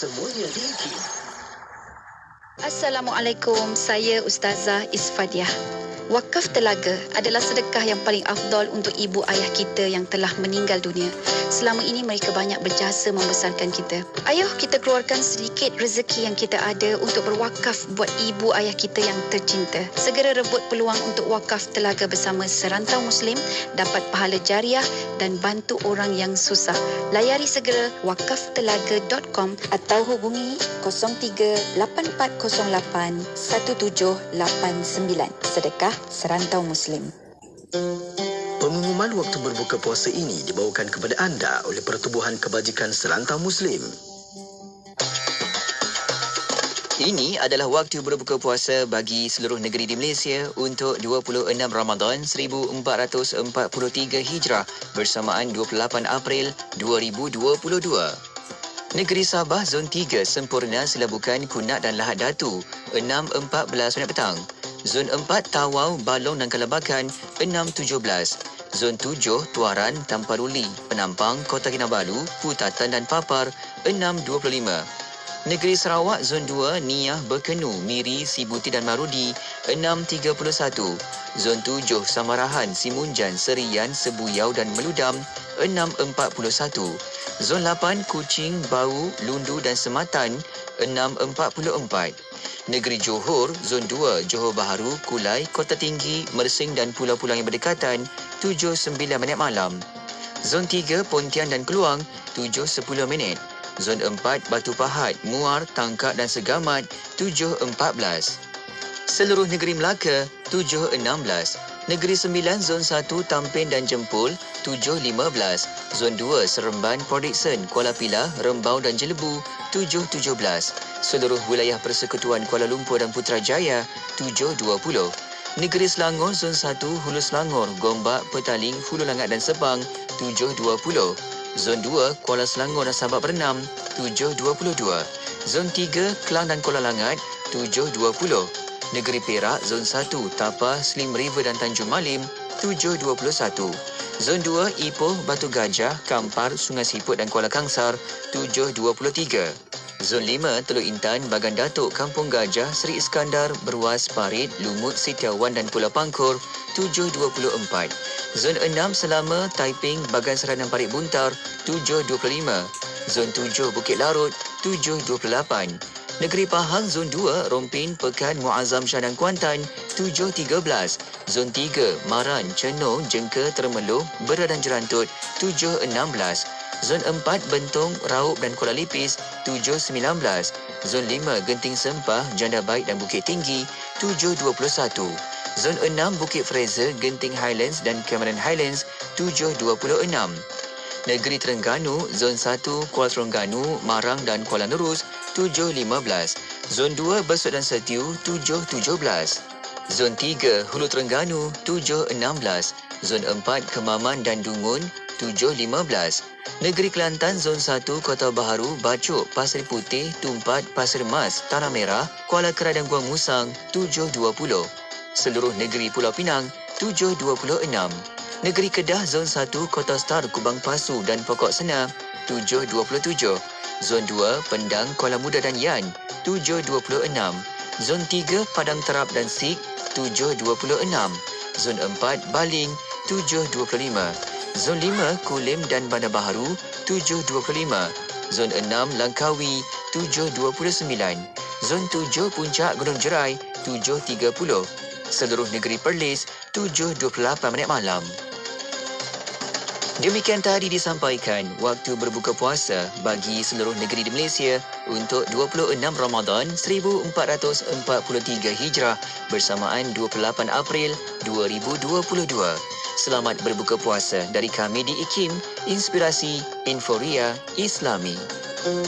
Semuanya diikim. Assalamualaikum, saya Ustazah Isfadiah. Wakaf telaga adalah sedekah yang paling afdal untuk ibu ayah kita yang telah meninggal dunia. Selama ini mereka banyak berjasa membesarkan kita. Ayuh kita keluarkan sedikit rezeki yang kita ada untuk berwakaf buat ibu ayah kita yang tercinta. Segera rebut peluang untuk wakaf telaga bersama Serantau Muslim, dapat pahala jariah dan bantu orang yang susah. Layari segera wakaftelaga.com atau hubungi 03-8408-1789. Sedekah Serantau Muslim. Pengumuman waktu berbuka puasa ini dibawakan kepada anda oleh Pertubuhan Kebajikan Serantau Muslim. Ini adalah waktu berbuka puasa bagi seluruh negeri di Malaysia untuk 26 Ramadan 1443 Hijrah bersamaan 28 April 2022. Negeri Sabah Zon 3 sempurna selabukan Kunat dan Lahad Datu 6.14 minit petang. Zon 4 Tawau, Balong dan Kalabakan 6.17. Zon 7 Tuaran, Tamparuli, Penampang, Kota Kinabalu, Putatan dan Papar 6.25. Negeri Sarawak Zon 2 Niah, Berkenu, Miri, Sibuti dan Marudi 6.31. Zon 7 Samarahan, Simunjan, Serian, Sebuyau dan Meludam 6.41. Zon 8 Kuching, Bau, Lundu dan Sematan 6.44. Negeri Johor, Zon 2, Johor Bahru, Kulai, Kota Tinggi, Mersing dan pulau-pulau yang berdekatan 7.9 minit malam. Zon 3, Pontian dan Keluang 7.10 minit. Zon 4, Batu Pahat, Muar, Tangkak dan Segamat 7.14. Seluruh negeri Melaka 7.16. Negeri Sembilan, Zon 1, Tampin dan Jempol 7.15. Zon 2, Seremban, Port Dickson, Kuala Pilah, Rembau dan Jelebu 7.17. Seluruh wilayah Persekutuan Kuala Lumpur dan Putrajaya 7.20. Negeri Selangor, Zon 1, Hulu Selangor, Gombak, Petaling, Hulu Langat dan Sepang 7.20. Zon 2, Kuala Selangor dan Sabak Bernam 7.22. Zon 3, Kelang dan Kuala Langat 7.20. Negeri Perak, Zon 1, Tapa, Slim River dan Tanjung Malim 7.21. Zon 2, Ipoh, Batu Gajah, Kampar, Sungai Siput dan Kuala Kangsar 7.23. Zon 5, Teluk Intan, Bagan Datuk, Kampung Gajah, Seri Iskandar, Beruas, Parit, Lumut, Sitiawan dan Pulau Pangkor 7.24. Zon 6, Selama, Taiping, Bagan Serai dan Parit Buntar 7.25. Zon 7, Bukit Larut 7.28. Negeri Pahang, Zon 2, Rompin, Pekan, Muazzam Shah dan Kuantan 7.13. Zon 3, Maran, Cenor, Jengka, Termeloh, Bera dan Jerantut 7.16. Zon 4, Bentong, Raup dan Kuala Lipis 7.19. Zon 5, Genting Sempah, Janda Baik dan Bukit Tinggi 7.21. Zon 6, Bukit Fraser, Genting Highlands dan Cameron Highlands 7.26. Negeri Terengganu, Zon 1, Kuala Terengganu, Marang dan Kuala Nerus 7.15. Zon 2, Besut dan Setiu 7.17. Zon 3, Hulu Terengganu 7.16. Zon 4, Kemaman dan Dungun 7.15. Negeri Kelantan, Zon 1, Kota Baharu, Bacok, Pasir Putih, Tumpat, Pasir Mas, Tanah Merah, Kuala Kerai dan Guang Musang 7.20. Seluruh negeri Pulau Pinang 7.26. Negeri Kedah, Zon 1, Kota Star, Kubang Pasu dan Pokok Sena 7.27. Zon 2, Pendang, Kuala Muda dan Yan 7.26. Zon 3, Padang Terap dan Sik 7.26. Zon 4, Baling 7.25. Zon 5, Kulim dan Bandar Baharu 7.25. Zon 6, Langkawi 7.29. Zon 7, Puncak Gunung Jerai 7.30. Seluruh negeri Perlis 7.28 minit malam. Demikian tadi disampaikan waktu berbuka puasa bagi seluruh negeri di Malaysia untuk 26 Ramadan 1443 Hijrah bersamaan 28 April 2022. Selamat berbuka puasa dari kami di IKIM, Inspirasi Inforia Islami.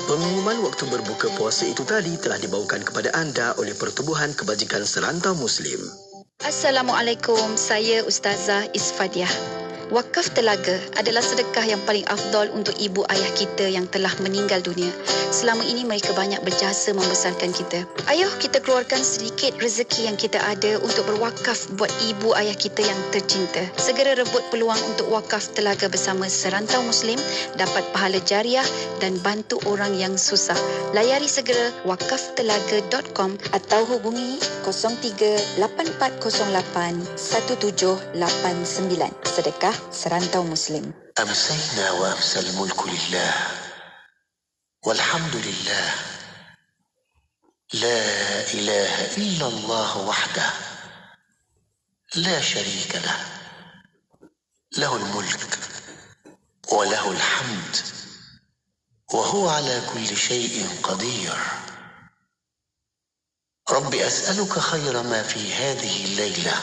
Pengumuman waktu berbuka puasa itu tadi telah dibawakan kepada anda oleh Pertubuhan Kebajikan Serantau Muslim. Assalamualaikum, saya Ustazah Isfadiah. Wakaf telaga adalah sedekah yang paling afdal untuk ibu ayah kita yang telah meninggal dunia. Selama ini mereka banyak berjasa membesarkan kita. Ayo kita keluarkan sedikit rezeki yang kita ada untuk berwakaf buat ibu ayah kita yang tercinta. Segera rebut peluang untuk wakaf telaga bersama Serantau Muslim, dapat pahala jariah dan bantu orang yang susah. Layari segera wakaftelaga.com atau hubungi 03-8408-1789. Sedekah Serantau Muslim. أمسينا وأمسى الملك لله والحمد لله لا إله إلا الله وحده لا شريك له له الملك وله الحمد وهو على كل شيء قدير رب أسألك خير ما في هذه الليلة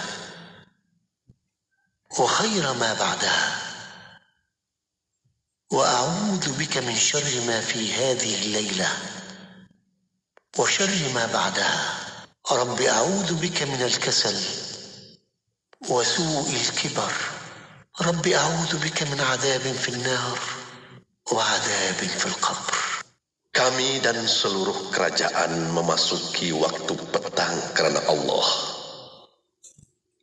وخير ما بعدها وأعوذ بك من شر ما في هذه الليلة وشر ما بعدها رب أعوذ بك من الكسل وسوء الكبر رب أعوذ بك من عذاب في النار وعذاب في القبر. Kami dan seluruh kerajaan memasuki waktu petang kerana Allah.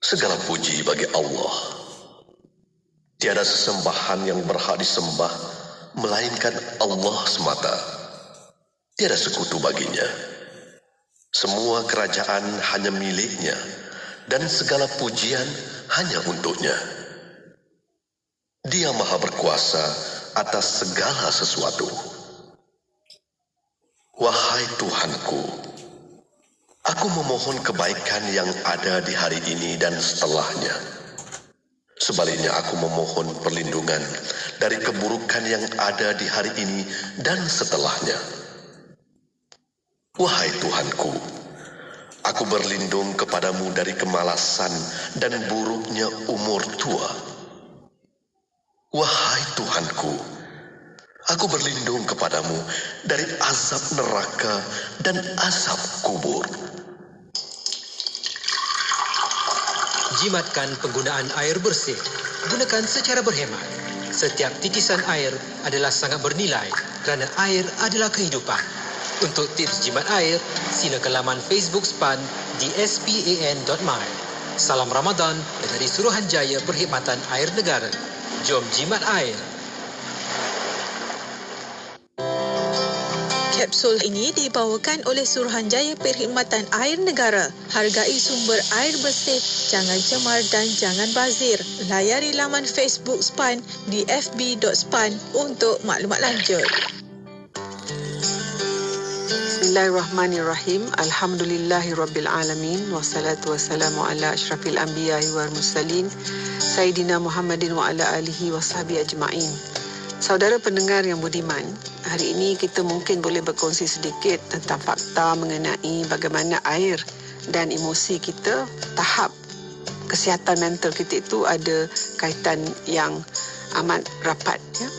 Segala puji bagi Allah. Tiada sesembahan yang berhak disembah melainkan Allah semata. Tiada sekutu baginya. Semua kerajaan hanya miliknya dan segala pujian hanya untuknya. Dia maha berkuasa atas segala sesuatu. Wahai Tuhanku, aku memohon kebaikan yang ada di hari ini dan setelahnya. Sebaliknya aku memohon perlindungan dari keburukan yang ada di hari ini dan setelahnya. Wahai Tuhanku, aku berlindung kepadamu dari kemalasan dan buruknya umur tua. Wahai Tuhanku, aku berlindung kepadamu dari azab neraka dan azab kubur. Jimatkan penggunaan air bersih. Gunakan secara berhemat. Setiap titisan air adalah sangat bernilai kerana air adalah kehidupan. Untuk tips jimat air, sila ke laman Facebook SPAN di span.my. Salam Ramadan dari Suruhanjaya Perkhidmatan Air Negara. Jom jimat air. Kapsul ini dibawakan oleh Suruhanjaya Perkhidmatan Air Negara. Hargai sumber air bersih, jangan cemar dan jangan bazir. Layari laman Facebook SPAN di fb.span untuk maklumat lanjut. Bismillahirrahmanirrahim. Alhamdulillahirrabbilalamin. Wassalatu wassalamu ala ashrafil anbiya'i wal mursalin. Sayyidina Muhammadin wa ala alihi wa sahbihi ajma'in. Saudara pendengar yang budiman, hari ini kita mungkin boleh berkongsi sedikit tentang fakta mengenai bagaimana air dan emosi kita, tahap kesihatan mental kita itu ada kaitan yang amat rapat. Ya?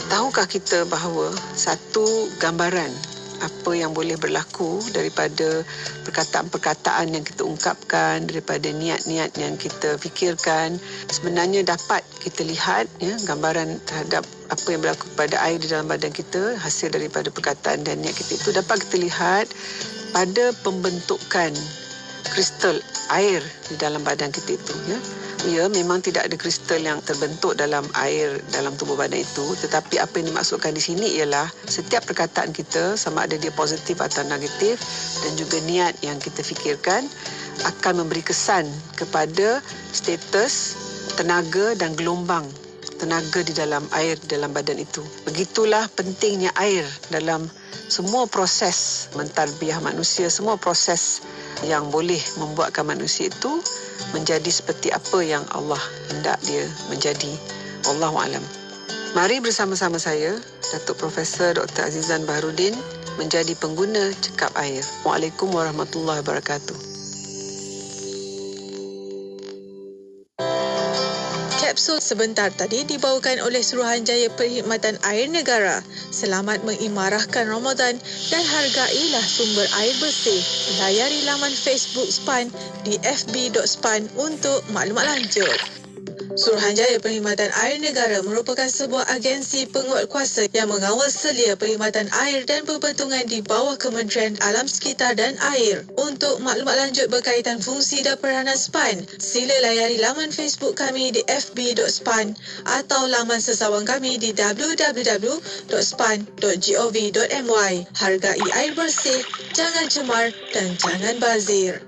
Tahukah kita bahawa satu gambaran apa yang boleh berlaku daripada perkataan-perkataan yang kita ungkapkan, daripada niat-niat yang kita fikirkan, sebenarnya dapat kita lihat ya, gambaran terhadap apa yang berlaku pada air di dalam badan kita, hasil daripada perkataan dan niat kita itu dapat kita lihat pada pembentukan kristal air di dalam badan kita itu. Ya, memang tidak ada kristal yang terbentuk dalam air dalam tubuh badan itu, tetapi apa yang dimaksudkan di sini ialah setiap perkataan kita, sama ada dia positif atau negatif, dan juga niat yang kita fikirkan akan memberi kesan kepada status, tenaga dan gelombang tenaga di dalam air di dalam badan itu. Begitulah pentingnya air dalam semua proses mentarbiyah manusia, semua proses yang boleh membuatkan manusia itu menjadi seperti apa yang Allah hendak dia menjadi. Wallahualam. Mari bersama-sama saya, Datuk Profesor Dr. Azizan Baharudin, menjadi pengguna cekap air. Waalaikumsalam warahmatullahi wabarakatuh. Kapsul sebentar tadi dibawakan oleh Suruhanjaya Perkhidmatan Air Negara. Selamat mengimarahkan Ramadan dan hargailah sumber air bersih. Layari laman Facebook SPAN di fb.span untuk maklumat lanjut. Suruhanjaya Perkhidmatan Air Negara merupakan sebuah agensi penguatkuasa yang mengawal selia perkhidmatan air dan pembentungan di bawah Kementerian Alam Sekitar dan Air. Untuk maklumat lanjut berkaitan fungsi dan peranan SPAN, sila layari laman Facebook kami di fb.span atau laman sesawan kami di www.span.gov.my. Hargai air bersih, jangan cemar dan jangan bazir.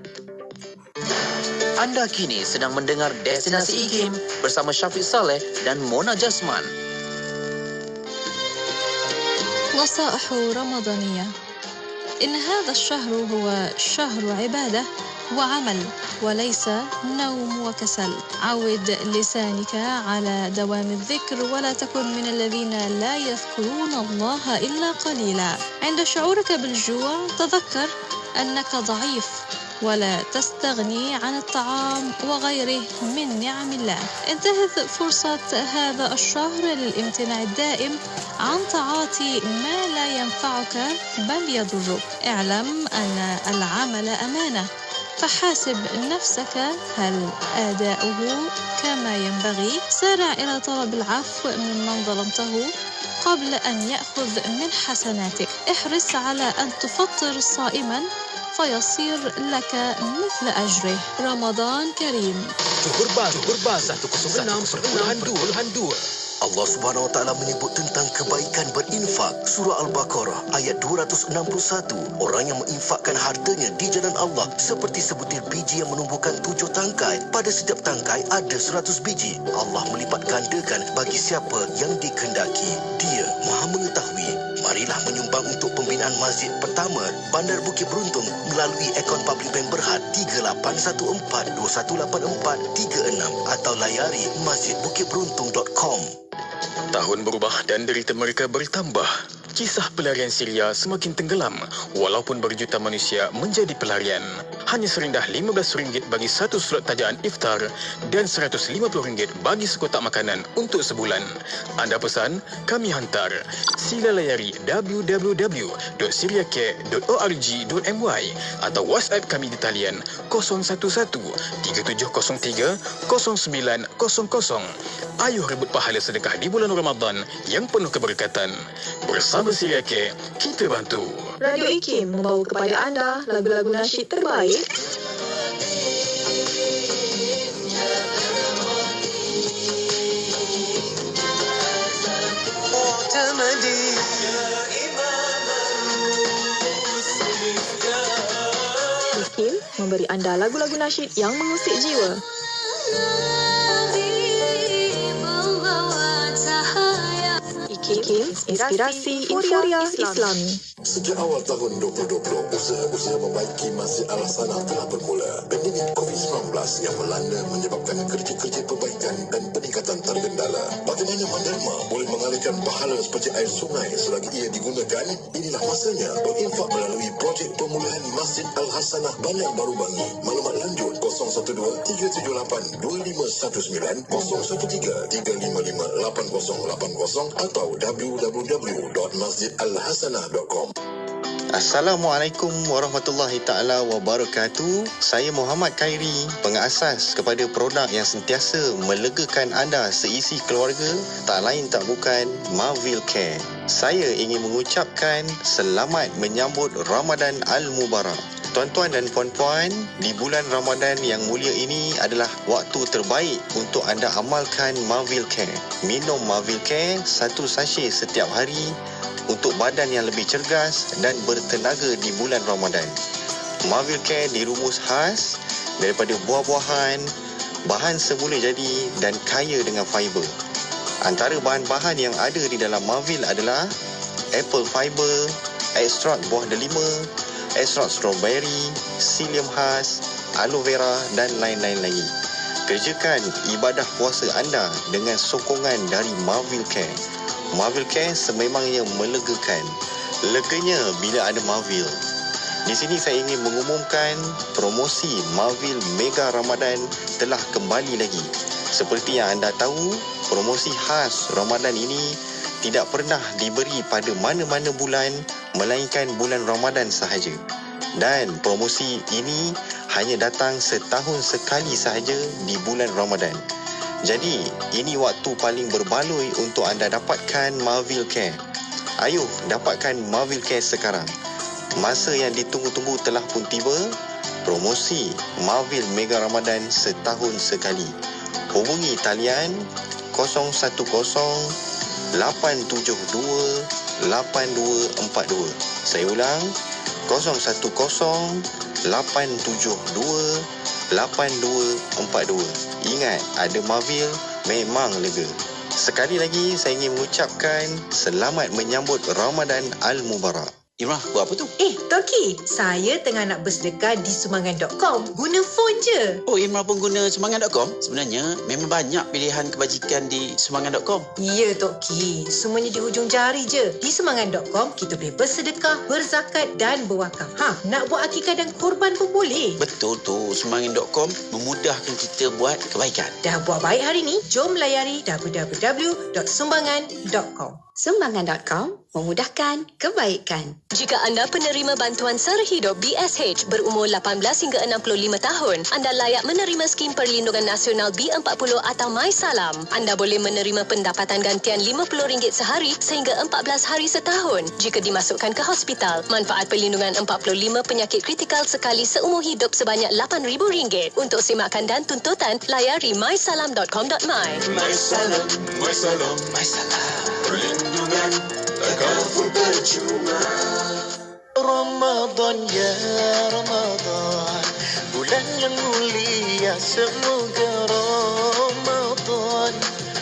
Anda kini sedang mendengar Destinasi IKIM bersama Syafiq Saleh dan Mona Jasman. نصائح رمضانية. إن هذا الشهر هو شهر عبادة وعمل وليس نوم وكسل. عود لسانك على دوام الذكر ولا تكن من الذين لا يذكرون الله إلا قليلا. عند شعورك بالجوع تذكر أنك ضعيف ولا تستغني عن الطعام وغيره من نعم الله. انتهز فرصة هذا الشهر للامتناع الدائم عن تعاطي ما لا ينفعك بل يضرك. اعلم أن العمل أمانة، فحاسب نفسك هل أداؤه كما ينبغي. سارع إلى طلب العفو ممن ظلمته قبل أن يأخذ من حسناتك. احرص على أن تفطر صائما فيصير لك مثل أجره. رمضان كريم. Zuhur Bas 106.2. Allah Subhanahu Wa Taala menyebut tentang kebaikan berinfak. Surah Al-Baqarah ayat 261. Orang yang menginfakkan hartanya di jalan Allah seperti sebutir biji yang menumbuhkan 7 tangkai. Pada setiap tangkai ada 100 biji. Allah melipat gandakan bagi siapa yang dikehendaki. Dia Maha mengetahui. Marilah menyumbang untuk pembinaan masjid pertama Bandar Bukit Beruntung melalui akaun Public Bank Berhad 3814218436 atau layari masjidbukitberuntung.com. Tahun berubah dan derita mereka bertambah. Kisah pelarian Syria semakin tenggelam walaupun berjuta manusia menjadi pelarian. Hanya serendah RM15 bagi satu slot tajaan iftar dan RM150 bagi sekotak makanan untuk sebulan. Anda pesan, kami hantar. Sila layari www.syriacare.org.my atau WhatsApp kami di talian 011-3703-0900. Ayuh rebut pahala sedekah di bulan Ramadan yang penuh keberkatan. Bersama Syriacare, kita bantu. Radio IKIM membawa kepada anda lagu-lagu nasyid terbaik. IKIM memberi anda lagu-lagu nasyid yang mengusik jiwa. IKIM, inspirasi euforia Islami. Sejak awal tahun 2020, usaha-usaha membaiki Masjid Al-Hasanah telah bermula. Pandemik COVID-19 yang melanda menyebabkan kerja-kerja perbaikan dan peningkatan tergendala. Bagaimana menderma boleh mengalirkan pahala seperti air sungai selagi ia digunakan? Inilah masanya berinfak melalui projek pemulihan Masjid Al-Hasanah Bandar Baru Bangi. Maklumat lanjut 012-378-2519, 013-355-8080 atau www.masjidalhasanah.com. Assalamualaikum warahmatullahi taala wabarakatuh. Saya Muhammad Khairi, pengasas kepada produk yang sentiasa melegakan anda seisi keluarga, tak lain tak bukan Marvil Care. Saya ingin mengucapkan selamat menyambut Ramadan Al-Mubarak. Tuan-tuan dan puan-puan, di bulan Ramadan yang mulia ini adalah waktu terbaik untuk anda amalkan Marvil Care. Minum Marvil Care satu sachet setiap hari untuk badan yang lebih cergas dan bertenaga di bulan Ramadan. Marvil Care dirumus khas daripada buah-buahan, bahan semula jadi dan kaya dengan fiber. Antara bahan-bahan yang ada di dalam Marvil adalah apple fiber, ekstrak buah delima, ekstrak strawberry, psyllium khas, aloe vera dan lain-lain lagi. Kerjakan ibadah puasa anda dengan sokongan dari Marvil Care. Marvil Care sememangnya melegakan. Leganya bila ada Marvil. Di sini saya ingin mengumumkan promosi Marvil Mega Ramadan telah kembali lagi. Seperti yang anda tahu, promosi khas Ramadan ini tidak pernah diberi pada mana-mana bulan melainkan bulan Ramadan sahaja. Dan promosi ini hanya datang setahun sekali sahaja di bulan Ramadan. Jadi, ini waktu paling berbaloi untuk anda dapatkan Marvel Care. Ayuh, dapatkan Marvel Care sekarang. Masa yang ditunggu-tunggu telah pun tiba. Promosi Marvel Mega Ramadan setahun sekali. Hubungi talian 010-872-8242. Saya ulang, 010-872-8242. Ingat, ada Marvel memang lega. Sekali lagi, saya ingin mengucapkan selamat menyambut Ramadan Al-Mubarak. Imrah, buat apa tu? Toki, saya tengah nak bersedekah di sumbangan.com. Guna phone je. Oh, Imrah pun guna sumbangan.com? Sebenarnya, memang banyak pilihan kebajikan di sumbangan.com. Ya, Toki. Semuanya di hujung jari je. Di sumbangan.com, kita boleh bersedekah, berzakat dan berwakaf. Nak buat akikah dan korban pun boleh. Betul tu, sumbangan.com memudahkan kita buat kebaikan. Dah buat baik hari ni? Jom layari www.sumbangan.com. Sumbangan.com memudahkan kebaikan. Jika anda penerima bantuan sara hidup BSH berumur 18 hingga 65 tahun, anda layak menerima skim perlindungan nasional B40 atau MySalam. Anda boleh menerima pendapatan gantian RM50 sehari sehingga 14 hari setahun. Jika dimasukkan ke hospital, manfaat perlindungan 45 penyakit kritikal sekali seumur hidup sebanyak RM8,000. Untuk semakan dan tuntutan, layari mysalam.com.my. MySalam, MySalam, MySalam. Perlindungan takaful percuma. Ramadan ya Ramadan, bulan yang mulia, semoga Ramadan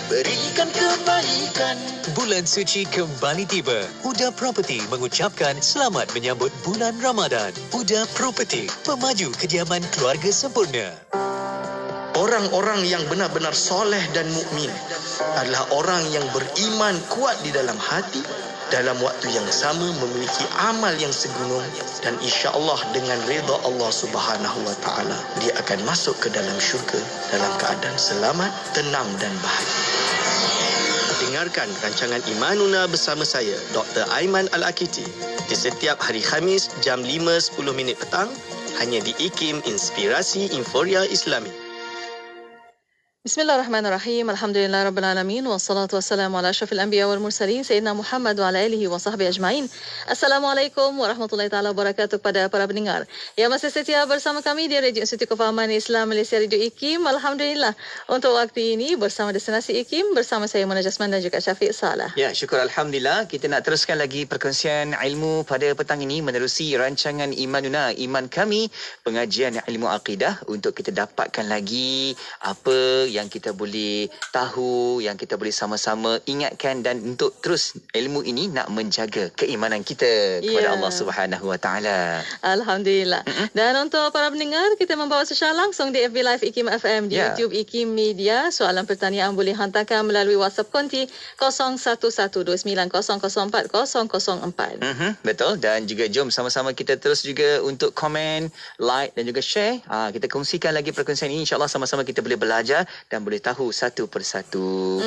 berikan kebaikan. Bulan suci kembali tiba. Huda Property mengucapkan selamat menyambut bulan Ramadan. Huda Property, pemaju kediaman keluarga sempurna. Orang-orang yang benar-benar soleh dan mukmin adalah orang yang beriman kuat di dalam hati, dalam waktu yang sama memiliki amal yang segunung, dan insya-Allah dengan redha Allah Subhanahu wa taala dia akan masuk ke dalam syurga dalam keadaan selamat, tenang dan bahagia. Dengarkan rancangan Imanuna bersama saya, Dr. Aiman Al-Akiti, di setiap hari Khamis jam 5.10 petang hanya di IKIM Inspirasi Inforia Islami. Bismillahirrahmanirrahim. Alhamdulillahirrabbilalamin. Wassalatu wassalamu ala asyrafil anbiya wal mursalin Sayyidina Muhammad wa ala alihi wa sahbihi ajma'in. Assalamualaikum warahmatullahi ta'ala wabarakatuh kepada para pendengar yang masih setia bersama kami di Radio Institut Kefahaman Islam Malaysia Radio IKIM. Alhamdulillah untuk waktu ini bersama Destinasi IKIM bersama saya Mona Jasman dan juga Syafiq Salah. Ya, syukur Alhamdulillah. Kita nak teruskan lagi perkongsian ilmu pada petang ini menerusi rancangan Imanuna, Iman Kami, pengajian ilmu akidah untuk kita dapatkan lagi apa yang kita boleh tahu, yang kita boleh sama-sama ingatkan, dan untuk terus ilmu ini nak menjaga keimanan kita kepada Allah Subhanahu wa taala. Alhamdulillah. Dan untuk para pendengar, kita membawa secara langsung di FB Live IKIM FM, di YouTube IKIM Media. Soalan pertanyaan boleh hantarkan melalui WhatsApp konti 0112904004. Betul. Dan juga jom sama-sama kita terus juga untuk komen, like dan juga share. Kita kongsikan lagi perkongsian ini, insya-Allah sama-sama kita boleh belajar dan boleh tahu satu persatu.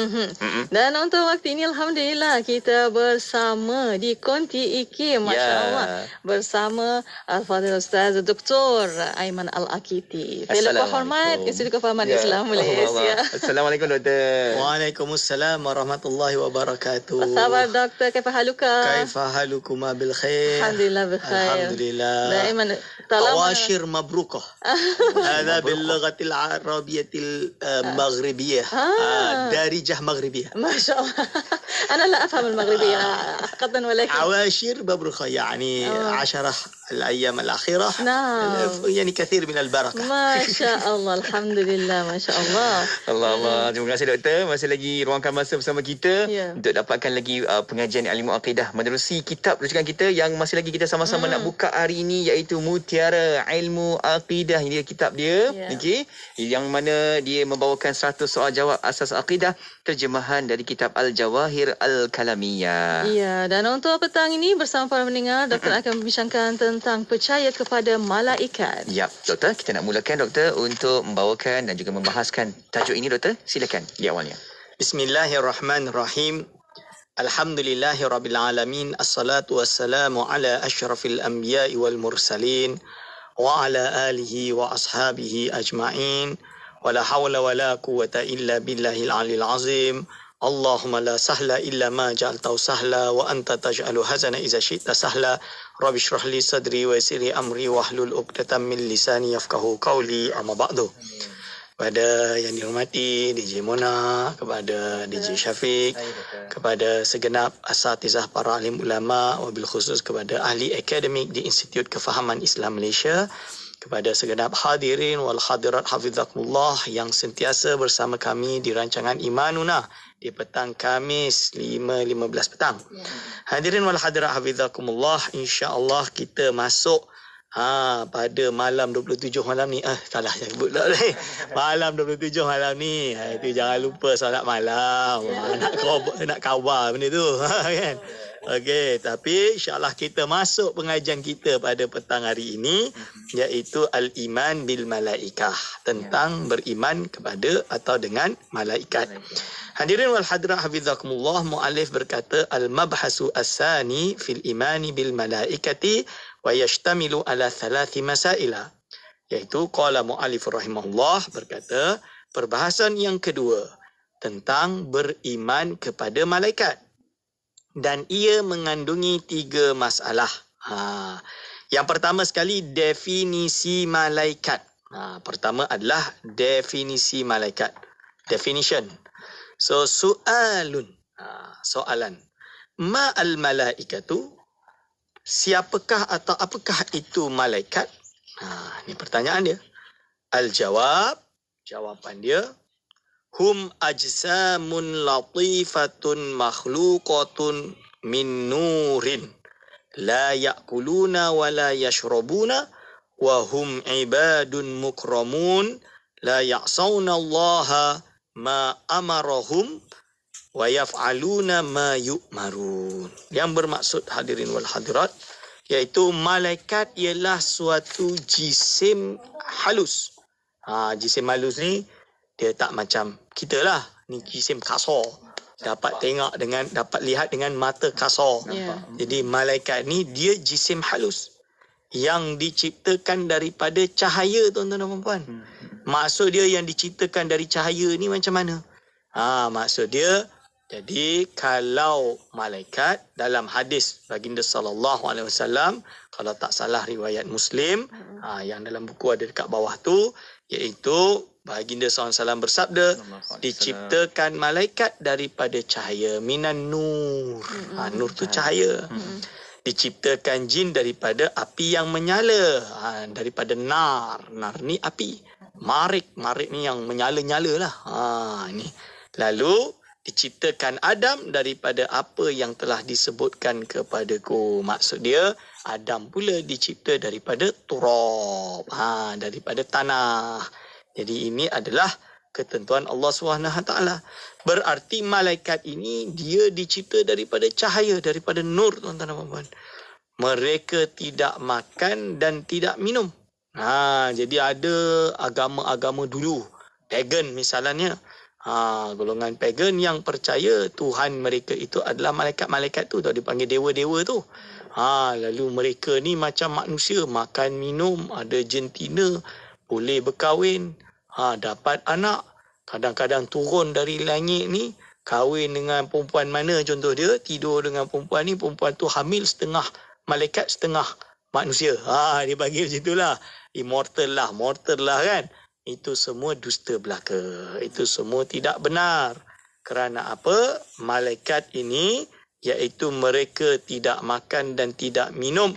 Dan untuk waktu ini Alhamdulillah kita bersama di konti IKIM, Masya-Allah, bersama Al-Fadhil Ustaz Dr. Aiman Al-Akiti. Peluk hormat Institut Kefahaman Islam Malaysia. Assalamualaikum Doktor. Waalaikumsalam warahmatullahi wabarakatuh. Apa khabar Doktor? Kaifa haluka? Kaifa halukuma bil khair? Alhamdulillah bikhair. Alhamdulillah. Daiman awashir mabrukah. Hada bil lughatil arabiyatil مغربية دارجة مغربية ما شاء الله. أنا لا أفهم المغربية حقا ولكن عواشر مبروكة يعني 10 الأيام الأخيرة. نعم. يعني كثير من البركة. ما شاء الله. الحمد لله. ما شاء الله. Allah. Terima kasih Doktor. Masih lagi ruangkan masa bersama kita untuk dapatkan lagi pengajian ilmu akidah menerusi kitab rujukan kita yang masih lagi kita sama-sama nak buka hari ini, iaitu Mutiara Ilmu Akidah. Ini dia kitab dia. Okey. Yang mana dia membawakan 100 soal jawab asas akidah, terjemahan dari kitab Al-Jawahir Al-Kalamiyah. Ya, dan untuk petang ini bersama para pendengar, Doktor akan membincangkan tentang percaya kepada malaikat. Ya, Doktor, kita nak mulakan Doktor untuk membawakan dan juga membahaskan tajuk ini, Doktor. Silakan di awalnya. Bismillahirrahmanirrahim. Alhamdulillahirabbil alamin. Assalatu wassalamu ala asyrafil anbiya'i wal mursalin wa ala alihi wa ashabihi ajma'in. Wala hawla wala quwwata illa billahil aliyil azim. Allahumma la sahla illa ma ja'altahu sahla wa anta taj'alu hazana idza syi'ta sahla. Rabbi shrah li sadri wa yassir li amri wahlul 'uqdatam min lisani yafqahu qawli. Amma ba'du. Kepada yang dihormati DJ Mona, kepada DJ Syafiq, kepada segenap asatizah para alim ulama, wabil khusus kepada ahli akademik di Institut Kefahaman Islam Malaysia, kepada segenap hadirin wal hadirat hafizakumullah yang sentiasa bersama kami di rancangan Imanuna di petang Khamis 5.15 petang. Hadirin wal hadirat hafizakumullah, insya-Allah kita masuk pada malam 27 malam ni. Salah saya sebut dah ni. Malam 27 malam ni. Itu jangan lupa solat malam. Nak kawal benda tu kan. Okey, tapi insya-Allah kita masuk pengajian kita pada petang hari ini, iaitu al-iman bil malaikah, tentang beriman kepada atau dengan malaikat. Hadirin wal hadirat hafizakumullah, muallif berkata al-mabhasu as-sani fil imani bil malaikati wa yashtamilu ala thalathi masaila, iaitu qala muallif rahimahullah berkata perbahasan yang kedua tentang beriman kepada malaikat, dan ia mengandungi 3 masalah. Yang pertama sekali definisi malaikat. Pertama adalah definisi malaikat. Definition. So soalan. Ma al-malaikatu? Siapakah atau apakah itu malaikat? Ini pertanyaan dia. Al-jawab, jawapan dia, hum ajsamun latifatun makhluqatun min nurin la ya'kuluna wa la yashrabuna wa hum ibadun mukramun la ya'sawna allaha ma amarahum wa yaf'aluna ma yu'marun. Yang bermaksud hadirin wal hadirat, iaitu malaikat ialah suatu jisim halus. Jisim halus ni dia tak macam kita lah. Ni jisim kasar. Dapat lihat dengan mata kasar. Jadi malaikat ni dia jisim halus yang diciptakan daripada cahaya, tuan-tuan dan puan-puan. Maksud dia yang diciptakan dari cahaya ni macam mana? Maksud dia, jadi kalau malaikat dalam hadis baginda sallallahu alaihi wasallam, kalau tak salah riwayat Muslim, yang dalam buku ada dekat bawah tu, iaitu baginda SAW bersabda, diciptakan malaikat daripada cahaya, minan nur. Nur tu cahaya. Diciptakan jin daripada api yang menyala, daripada nar. Nar ni api. Marik ni yang menyala-nyala lah. Ni. Lalu diciptakan Adam daripada apa yang telah disebutkan kepadaku. Maksud dia, Adam pula dicipta daripada turab, daripada tanah. Jadi ini adalah ketentuan Allah SWT. Berarti malaikat ini dia dicipta daripada cahaya, daripada nur, tuan-tuan dan puan-puan. Mereka tidak makan dan tidak minum. Jadi ada agama-agama dulu, pagan misalnya. Golongan pagan yang percaya Tuhan mereka itu adalah malaikat-malaikat tu, dipanggil dewa-dewa tu. Lalu mereka ni macam manusia, makan minum, ada jentina, boleh berkahwin, dapat anak, kadang-kadang turun dari langit ni, kahwin dengan perempuan mana contoh dia, tidur dengan perempuan ni, perempuan tu hamil setengah malaikat, setengah manusia. Dia panggil macam itulah. Immortal lah kan. Itu semua dusta belaka. Itu semua tidak benar. Kerana apa? Malaikat ini, iaitu mereka tidak makan dan tidak minum.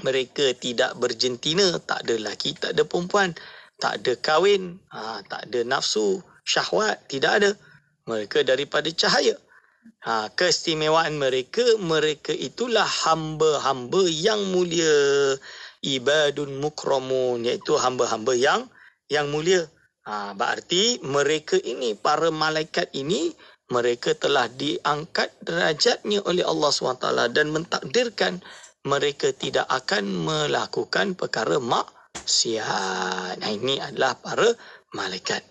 Mereka tidak berjentina, tak ada lelaki, tak ada perempuan, tak ada kahwin, tak ada nafsu, syahwat, tidak ada. Mereka daripada cahaya. Keistimewaan mereka itulah hamba-hamba yang mulia. Ibadun mukramun, iaitu hamba-hamba yang mulia. Berarti mereka ini, para malaikat ini, mereka telah diangkat derajatnya oleh Allah SWT dan mentakdirkan mereka tidak akan melakukan perkara maksiat. Ini adalah para malaikat.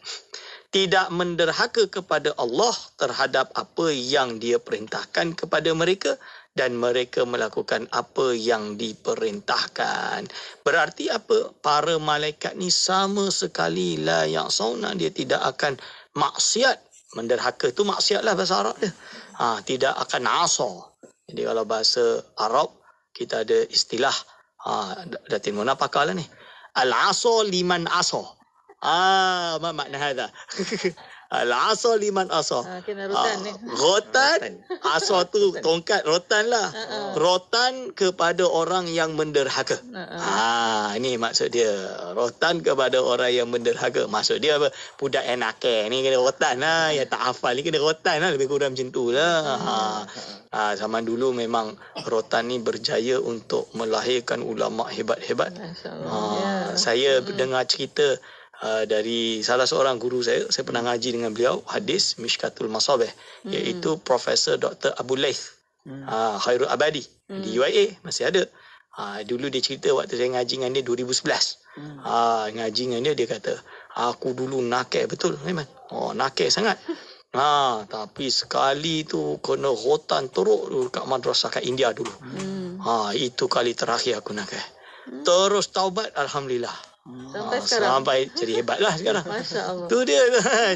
Tidak menderhaka kepada Allah terhadap apa yang dia perintahkan kepada mereka, dan mereka melakukan apa yang diperintahkan. Berarti apa? Para malaikat ni sama sekali la ya'sauna, dia tidak akan maksiat. Menderhaka tu maksiat lah bahasa Arab dia. Tidak akan asa. Jadi kalau bahasa Arab kita ada istilah, Datin Mona pakar lah ni. Al-asa liman asa. Ma makna hadha? Al-asa liman asa. Kena rotan ni. Rotan, asa tu tongkat, rotan lah. Rotan kepada orang yang menderhaka. Ini maksud dia. Rotan kepada orang yang menderhaka. Maksud dia apa? Budak yang nakal ni kena rotan lah. Yang tak hafal ni kena rotan lah. Lebih kurang macam tu lah. Zaman dulu memang rotan ni berjaya untuk melahirkan ulama' hebat-hebat. Saya dengar cerita dari salah seorang guru saya pernah ngaji dengan beliau, hadis Mishkatul Masabih, iaitu Profesor Dr. Abu Laith Khairul Abadi di UIA, masih ada. Dulu dia cerita waktu saya ngaji dengan dia 2011. Ngaji dengan dia kata, aku dulu nakal betul, memang. Nakal sangat. Tapi sekali tu kena rotan teruk dulu kat madrasah kat India dulu. Itu kali terakhir aku nakal. Terus taubat, alhamdulillah. Sampai sekarang. Sampai jadi hebat lah sekarang. Masya Allah. Tu dia.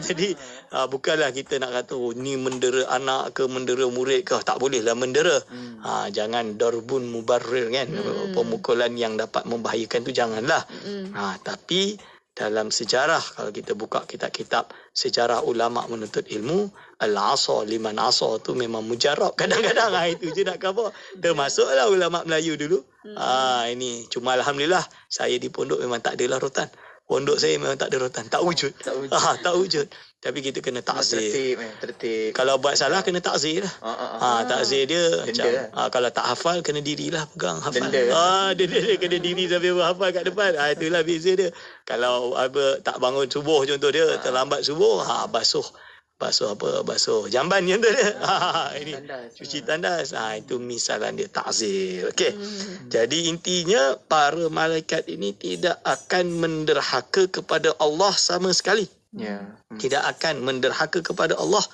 Jadi bukanlah kita nak kata ni mendera anak ke mendera murid ke. Tak bolehlah mendera. Jangan darbun mubarrir kan. Pemukulan yang dapat membahayakan tu janganlah. Tapi dalam sejarah, kalau kita buka kitab-kitab sejarah ulama' menuntut ilmu, al-asa liman asa tu memang mujarab kadang-kadang. Itu je nak cover. Termasuklah ulama' Melayu dulu. Ini cuma alhamdulillah saya di pondok memang tak adalah rotan. Pondok saya memang tak ada rotan, tak wujud. Tak wujud. Tapi kita kena takzir. Tertib. Kalau buat salah kena takzir lah. Takzir dia macam kalau tak hafal kena dirilah pegang hafal. Dia kena diri sampai hafal kat depan. Itulah beza dia. Kalau tak bangun subuh contoh dia, terlambat subuh, basuh jamban contoh dia. Ini cuci tandas. Itu misalan dia takzir. Okey. Jadi intinya para malaikat ini tidak akan menderhaka kepada Allah sama sekali. Tidak akan menderhaka kepada Allah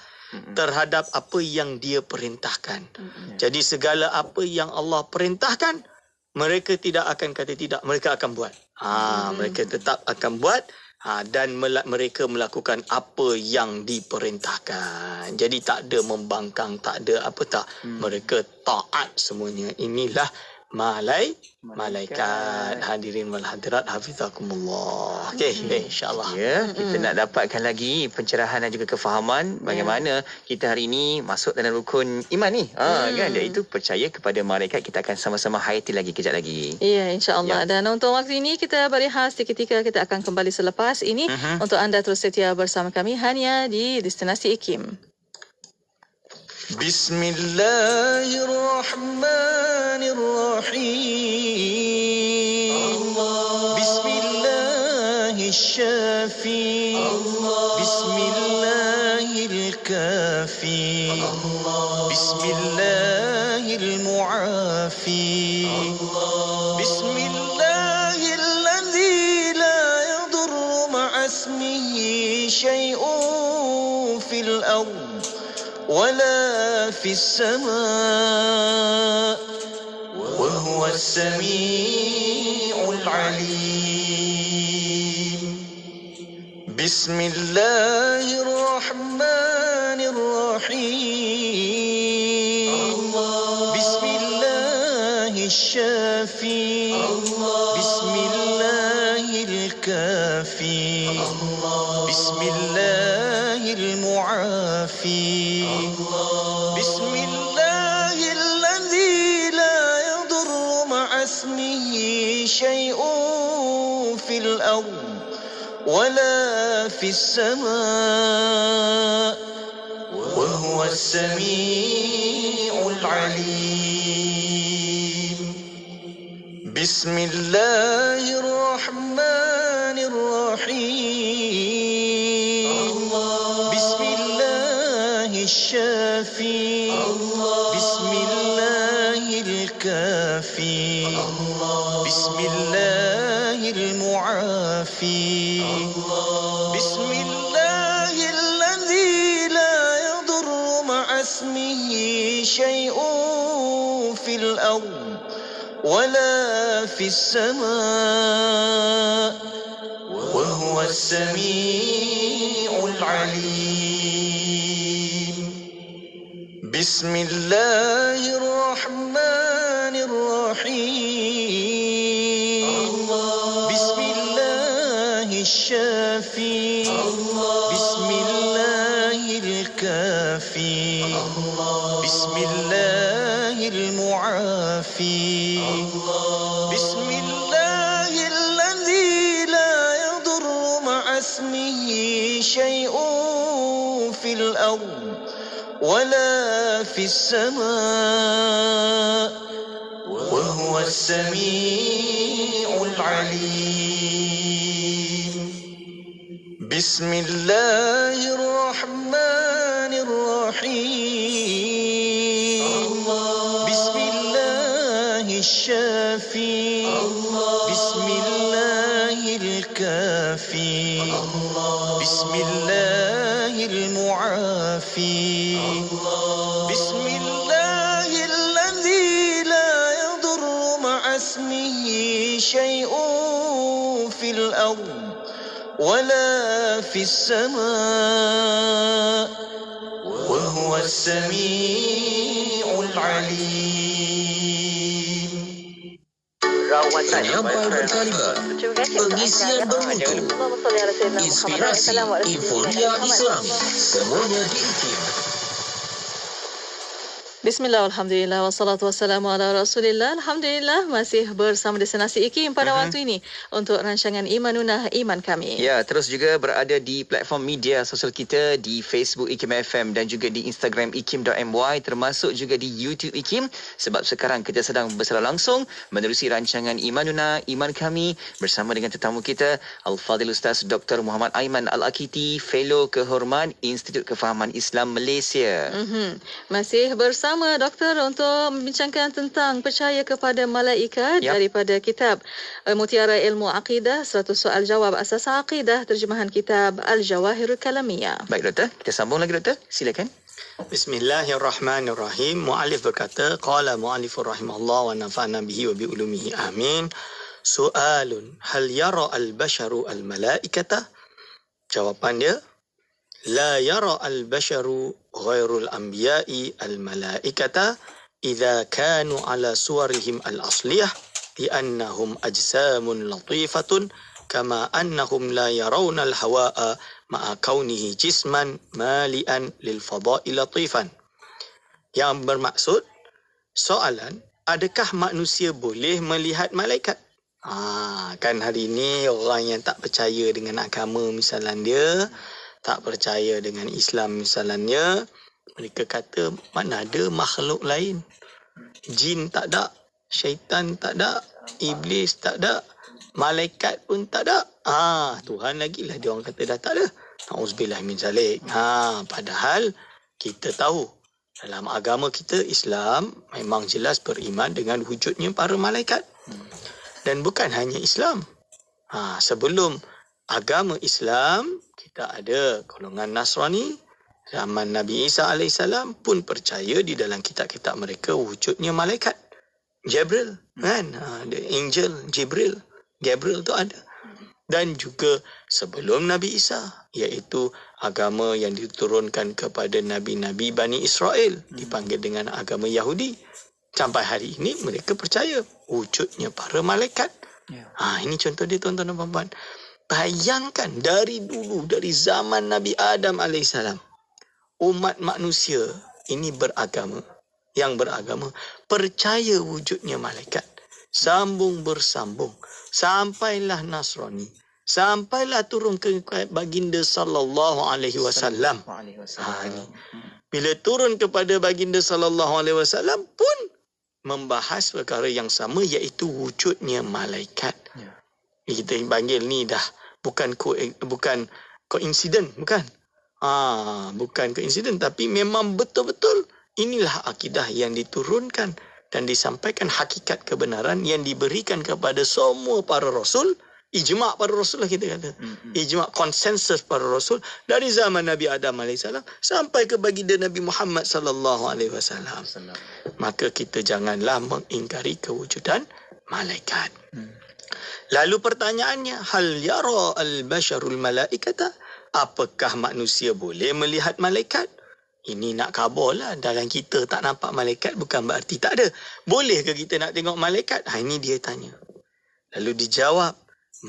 terhadap apa yang dia perintahkan. Jadi segala apa yang Allah perintahkan, mereka tidak akan kata tidak, mereka akan buat. Mereka tetap akan buat. Dan mereka melakukan apa yang diperintahkan. Jadi tak ada membangkang, tak ada apa tak. Mereka taat semuanya. Inilah malaikat. Hadirin wal hadirat, hafizakumullah. Okey, insya-Allah. Kita nak dapatkan lagi pencerahan dan juga kefahaman bagaimana kita hari ini masuk dalam rukun iman ni. Kan, iaitu percaya kepada malaikat. Kita akan sama-sama hayati lagi kejap lagi. Ya, insya-Allah. Dan untuk waktu ini kita berehat seketika, kita akan kembali selepas ini untuk anda terus setia bersama kami hanya di Destinasi IKIM. Bismillahirrahmanirrahim. Bismillahirrahmanirrahim. Bismillahirkafi. Bismillahirmuafi. Bismillahilladzi la yadurru ma'asmihi syai'un fil ardh ولا في السماء وهو السميع العليم بسم الله الرحمن الرحيم بسم الله الشافي بسم الله الكافي بسم الله المعافي بسم الله الذي لا يضر مع اسمه شيء في الأرض ولا في السماء وهو السميع العليم بسم الله الرحمن الرحيم بسم الله الشافي بسم الله الكافي بسم الله المعافي بسم الله الذي لا يضر مع اسمه شيء في الأرض ولا في السماء وهو السميع العليم بسم الله الرحمن الرحيم بسم الله الشافي بسم الله الكافي بسم الله المعافي بسم الله الذي لا يضر مع اسمه شيء في الأرض ولا في السماء وهو السميع العليم بسم الله الرحمن الرحيم بسم الله الشافي بسم الله الكافي بسم الله المعافي بسم الله الذي لا يضر مع اسمه شيء في الأرض ولا في السماء وهو السميع العليم. Penyampai berkalimat, pengisian bermutu, inspirasi, informia Islami, semuanya di IKIM. Bismillah, alhamdulillah, wassalatu wassalamu ala rasulillah. Alhamdulillah, masih bersama Destinasi IKIM pada waktu ini untuk rancangan Imanuna Iman Kami. Ya, terus juga berada di platform media sosial kita di Facebook IKIM FM dan juga di Instagram ikim.my, termasuk juga di YouTube IKIM, sebab sekarang kita sedang bersiaran langsung menerusi rancangan Imanuna Iman Kami bersama dengan tetamu kita Al-Fadhil Ustaz Dr. Muhammad Aiman Al-Akiti, Fellow Kehormat Institut Kefahaman Islam Malaysia. Masih bersama Doktor untuk membincangkan tentang percaya kepada malaikat daripada kitab Mutiara Ilmu Aqidah, 100 soal jawab asas aqidah, terjemahan kitab Al-Jawahirul Kalamiyah. Baik Doktor, kita sambung lagi Doktor. Silakan. Bismillahirrahmanirrahim. Mu'alif berkata, qala mu'alifur rahimahullah wa nafa'na bihi wa bi ulumihi amin. Soalun, hal yara al-basharu al-malaikata? Jawapan dia, la yara al-basharu ghairul anbiya'i al-malaikata idza kanu ala suwarihim al-asliyah li'annahum ajsamun latifatun kama annahum la yarawna al-hawa'a ma'a kaunihi jisman mali'an lil fada'i latifan. Yang bermaksud, soalan, adakah manusia boleh melihat malaikat? Kan hari ini orang yang tak percaya dengan agama misalnya dia, tak percaya dengan Islam misalnya, mereka kata mana ada makhluk lain. Jin tak ada, syaitan tak ada, iblis tak ada, malaikat pun tak ada. Tuhan lagi lah dia orang kata dah tak ada. Na'udzubillah min zalik. Padahal kita tahu dalam agama kita Islam memang jelas beriman dengan wujudnya para malaikat. Dan bukan hanya Islam. Sebelum agama Islam, kita ada golongan Nasrani. Zaman Nabi Isa AS pun percaya di dalam kitab-kitab mereka wujudnya malaikat. Jibril, kan? The angel Jibril. Gabriel tu ada. Dan juga sebelum Nabi Isa, iaitu agama yang diturunkan kepada Nabi-Nabi Bani Israel, dipanggil dengan agama Yahudi. Sampai hari ini mereka percaya wujudnya para malaikat. Ini contoh dia tuan-tuan dan puan-puan. Bayangkan dari dulu, dari zaman Nabi Adam AS, umat manusia ini yang beragama, percaya wujudnya malaikat. Sambung bersambung. Sampailah Nasrani. Sampailah turun ke baginda sallallahu alaihi wasallam. Bila turun kepada baginda sallallahu alaihi wasallam pun membahas perkara yang sama, iaitu wujudnya malaikat. Kita panggil ni dah bukan koinsiden, bukan. Bukan koinsiden, tapi memang betul-betul inilah akidah yang diturunkan dan disampaikan, hakikat kebenaran yang diberikan kepada semua para rasul ijma' para rasul lah kita kata. Ijma' konsensus para rasul dari zaman Nabi Adam AS sampai ke baginda Nabi Muhammad SAW. Maka kita janganlah mengingkari kewujudan malaikat. Lalu pertanyaannya, hal yara al-basharul malaikata? Apakah manusia boleh melihat malaikat? Ini nak khabar lah. Dalam kita tak nampak malaikat bukan berarti tak ada. Boleh ke kita nak tengok malaikat? Ini dia tanya. Lalu dijawab,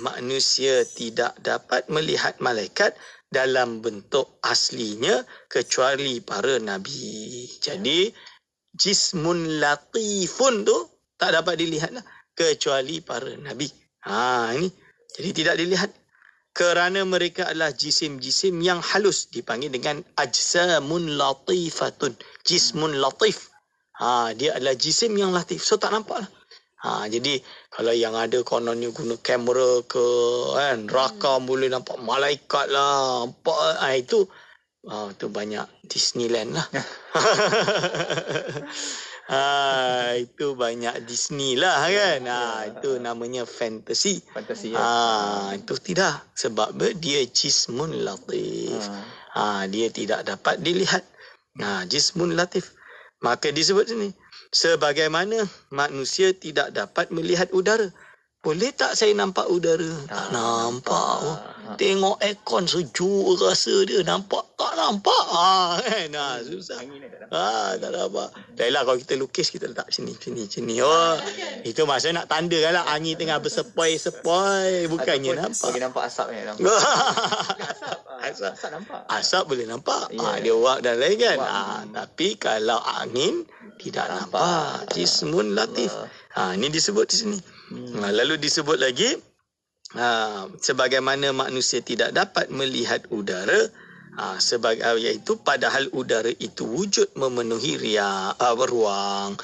manusia tidak dapat melihat malaikat dalam bentuk aslinya kecuali para nabi. Jadi, jismun latifun tu tak dapat dilihat lah kecuali para nabi. Ini. Jadi tidak dilihat. Kerana mereka adalah jisim-jisim yang halus. Dipanggil dengan ajsamun latifatun. Jismun latif. Dia adalah jisim yang latif. So tak nampak lah. Jadi kalau yang ada kononnya guna kamera ke kan, rakam boleh nampak malaikat lah. Itu banyak Disneyland lah. Itu banyak Disney lah kan. Itu namanya fantasi. Itu tidak. Sebab dia jismun latif. Dia tidak dapat dilihat. Jismun latif. Maka disebut sini, sebagaimana manusia tidak dapat melihat udara. Boleh tak saya nampak udara? Tak nampak. Tengok aircon sejuk rasa dia. Nampak? Tak nampak. Kan? Susah. Tak nampak. Dahlah kalau kita lukis, kita letak sini. Itu maksudnya nak tanda lah angin tengah bersepoi-sepoi. Bukannya nampak. Boleh nampak asap ni. Asap nampak. Asap boleh nampak. Dia wak dan lain kan. Tapi kalau angin tidak nampak. Jismun latif. Ini disebut di sini. Lalu disebut lagi, sebagaimana manusia tidak dapat melihat udara, iaitu padahal udara itu wujud memenuhi ruang,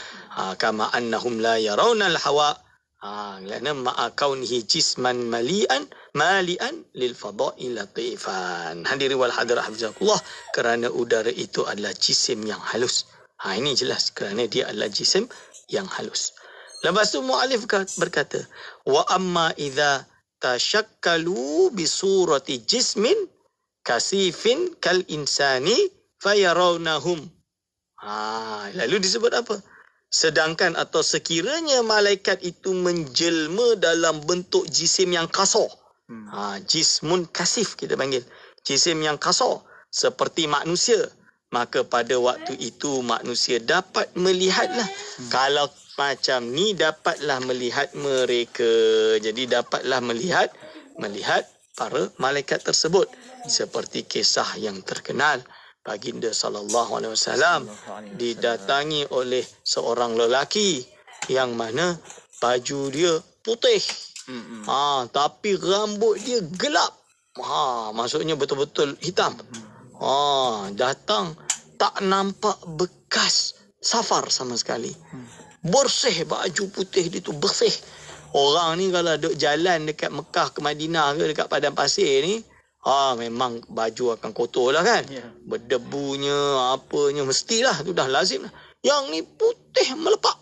kama annahum la yarawna al-hawa, kerana ma'a kaunihi jisman malian lil fada'i latifan. Hadirin wal hadirat hafizakumullah, kerana udara itu adalah jisim yang halus. Ini jelas kerana dia adalah jisim yang halus. Lepas tu mu'alif berkata, wa amma idza tashakkalu bi surati jismin kasifin kal insani fayarawnahum. Lalu disebut apa? Sedangkan atau sekiranya malaikat itu menjelma dalam bentuk jisim yang kasar. Jismun kasif kita panggil. Jisim yang kasar seperti manusia. Maka pada waktu itu manusia dapat melihatlah. Kalau macam ni dapatlah melihat mereka. Jadi dapatlah melihat para malaikat tersebut. Seperti kisah yang terkenal, baginda SAW didatangi oleh seorang lelaki yang mana baju dia putih. Tapi rambut dia gelap. Maksudnya betul-betul hitam. Datang tak nampak bekas safar sama sekali. Bersih baju putih dia tu, bersih. Orang ni kalau duk jalan dekat Mekah ke Madinah ke dekat padang pasir ni, memang baju akan kotor lah kan. Berdebunya, apanya, mestilah, tu dah lazim lah. Yang ni putih melepak.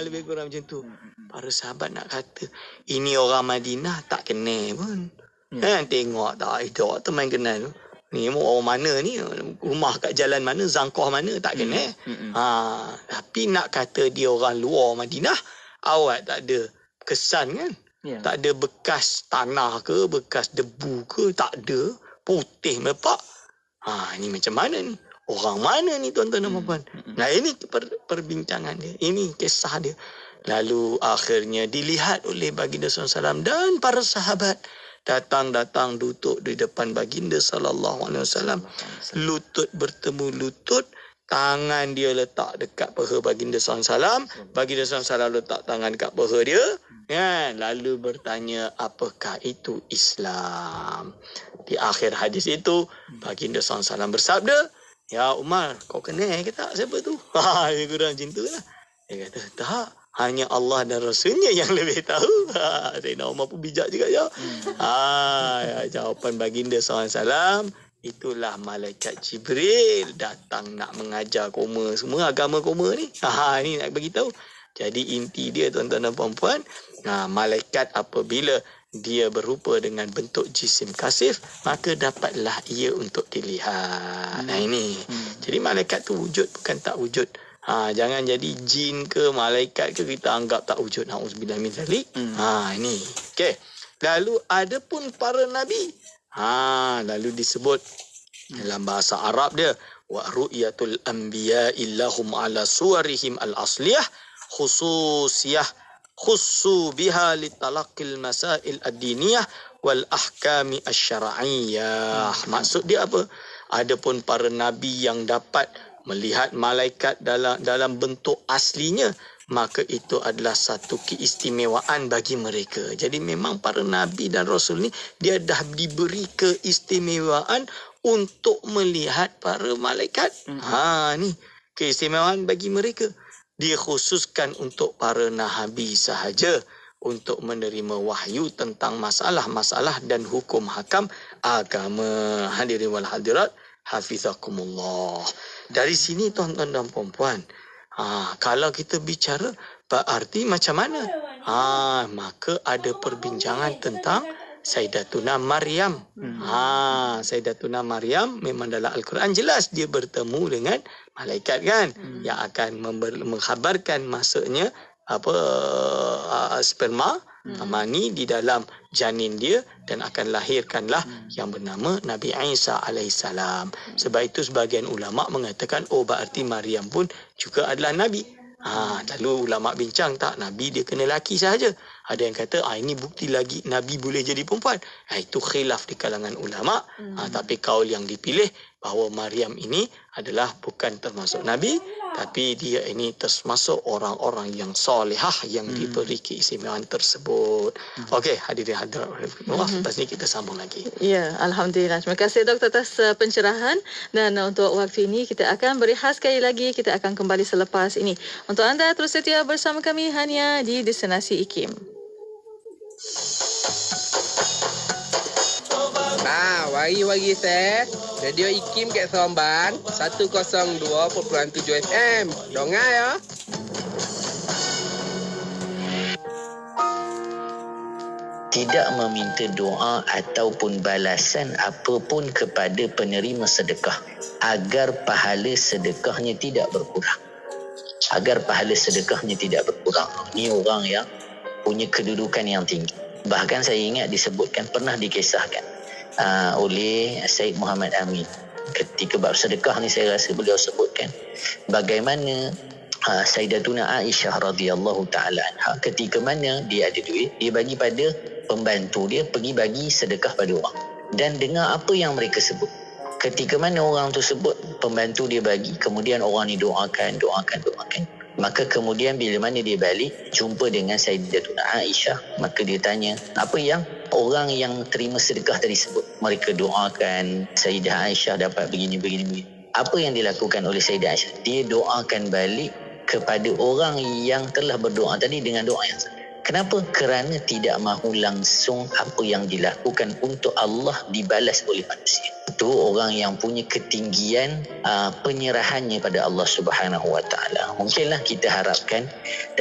Lebih kurang macam tu. Para sahabat nak kata, ini orang Madinah tak kenal pun. Tengok tak, itu orang tu main kenal tu. Ni orang mana ni, rumah kat jalan mana, zangkah mana, tak kenal. Tapi nak kata dia orang luar Madinah, awak tak ada kesan kan. Tak ada bekas tanah ke, bekas debu ke, tak ada. Putih melepak. Ni macam mana ni? Orang mana ni tuan-tuan dan puan-puan? Nah, ini perbincangan dia. Ini kisah dia. Lalu akhirnya dilihat oleh baginda SAW dan para sahabat. Datang duduk di depan baginda SAW. Lutut bertemu lutut. Tangan dia letak dekat paha baginda SAW. Baginda SAW letak tangan dekat paha dia. Lalu bertanya, apakah itu Islam? Di akhir hadis itu, baginda SAW bersabda, ya Umar, kau kenal ke tak siapa tu? Dia kurang macam tu lah. Dia kata, tak. Hanya Allah dan Rasulnya yang lebih tahu. Sayyidina Umar pun bijak juga. Jawapan baginda SAW, itulah malaikat Jibril datang nak mengajar koma semua agama koma ni. Ni nak bagi tahu. Jadi inti dia tuan-tuan dan puan-puan, malaikat apabila dia berupa dengan bentuk jisim kasif, maka dapatlah ia untuk dilihat. Nah ini. Jadi malaikat tu wujud bukan tak wujud. Jangan jadi jin ke malaikat ke kita anggap tak wujud. Nauzubillah min zalik. Ini. Okey. Lalu ada pun para nabi. Lalu disebut dalam bahasa Arab dia, wa ru'yatul anbiya'i lahum ala suwarihim al-asliyah khususiyah khussu biha litalaqil masail ad-diniyah wal ahkami asy-syar'iyyah. Maksud dia apa? Adapun para nabi yang dapat melihat malaikat dalam bentuk aslinya, maka itu adalah satu keistimewaan bagi mereka. Jadi memang para nabi dan rasul ni dia dah diberi keistimewaan untuk melihat para malaikat. Ni keistimewaan bagi mereka. Dikhususkan untuk para nabi sahaja untuk menerima wahyu tentang masalah-masalah dan hukum hakam agama. Hadirin wal hadirat, hafizakumullah. Dari sini tuan-tuan dan puan-puan, kalau kita bicara berarti macam mana? Maka ada perbincangan tentang Sayyidatuna Maryam. Sayyidatuna Maryam memang dalam Al-Quran jelas dia bertemu dengan malaikat kan, yang akan mengkhabarkan masuknya sperma mani di dalam janin dia dan akan lahirkanlah yang bernama Nabi Isa alaihissalam. Sebab itu sebahagian ulama mengatakan berarti Maryam pun juga adalah nabi. Lalu ulama bincang, tak, nabi dia kena laki sahaja. Ada yang kata ini bukti lagi nabi boleh jadi perempuan. Itu khilaf di kalangan ulama. Tapi kaul yang dipilih bahawa Maryam ini adalah bukan termasuk nabi, tapi dia ini termasuk orang-orang yang solehah yang diberi keistimewaan tersebut. Okey, hadirin hadirat, lepas ni kita sambung lagi. Ya, alhamdulillah. Terima kasih doktor atas pencerahan, dan untuk waktu ini kita akan berehat sekali lagi. Kita akan kembali selepas ini. Untuk anda terus setia bersama kami hanya di Destinasi IKIM. Wari-wari saya Radio IKIM kat Seremban 102.7 FM. Dengar ya. Tidak meminta doa ataupun balasan apapun kepada penerima sedekah agar pahala sedekahnya tidak berkurang. Ini orang yang punya kedudukan yang tinggi. Bahkan saya ingat disebutkan, pernah dikisahkan oleh Syed Muhammad Amin. Ketika bab sedekah ni saya rasa beliau sebutkan bagaimana Sayyidatuna Aisyah radhiyallahu taala anha, ketika mana dia ada duit, dia bagi pada pembantu dia pergi bagi sedekah pada orang. Dan dengar apa yang mereka sebut. Ketika mana orang tu sebut, pembantu dia bagi, kemudian orang ni doakan. Maka kemudian bila mana dia balik jumpa dengan Sayyidatuna Aisyah, maka dia tanya, apa yang orang yang terima sedekah tadi sebut? Mereka doakan Sayyidah Aisyah dapat begini. Apa yang dilakukan oleh Sayyidah Aisyah? Dia doakan balik kepada orang yang telah berdoa tadi dengan doa yang sama. Kenapa? Kerana tidak mahu langsung apa yang dilakukan untuk Allah dibalas oleh manusia. Itu orang yang punya ketinggian penyerahannya pada Allah Subhanahu Wa Taala. Mungkinlah kita harapkan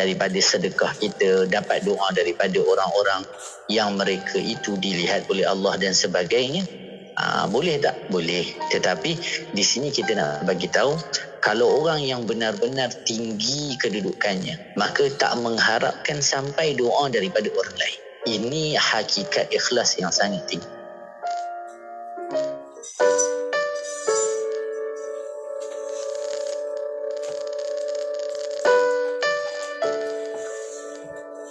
daripada sedekah kita dapat doa daripada orang-orang yang mereka itu dilihat oleh Allah dan sebagainya. Boleh tak? Boleh. Tetapi di sini kita nak bagi tahu, kalau orang yang benar-benar tinggi kedudukannya, maka tak mengharapkan sampai doa daripada orang lain. Ini hakikat ikhlas yang sangat tinggi.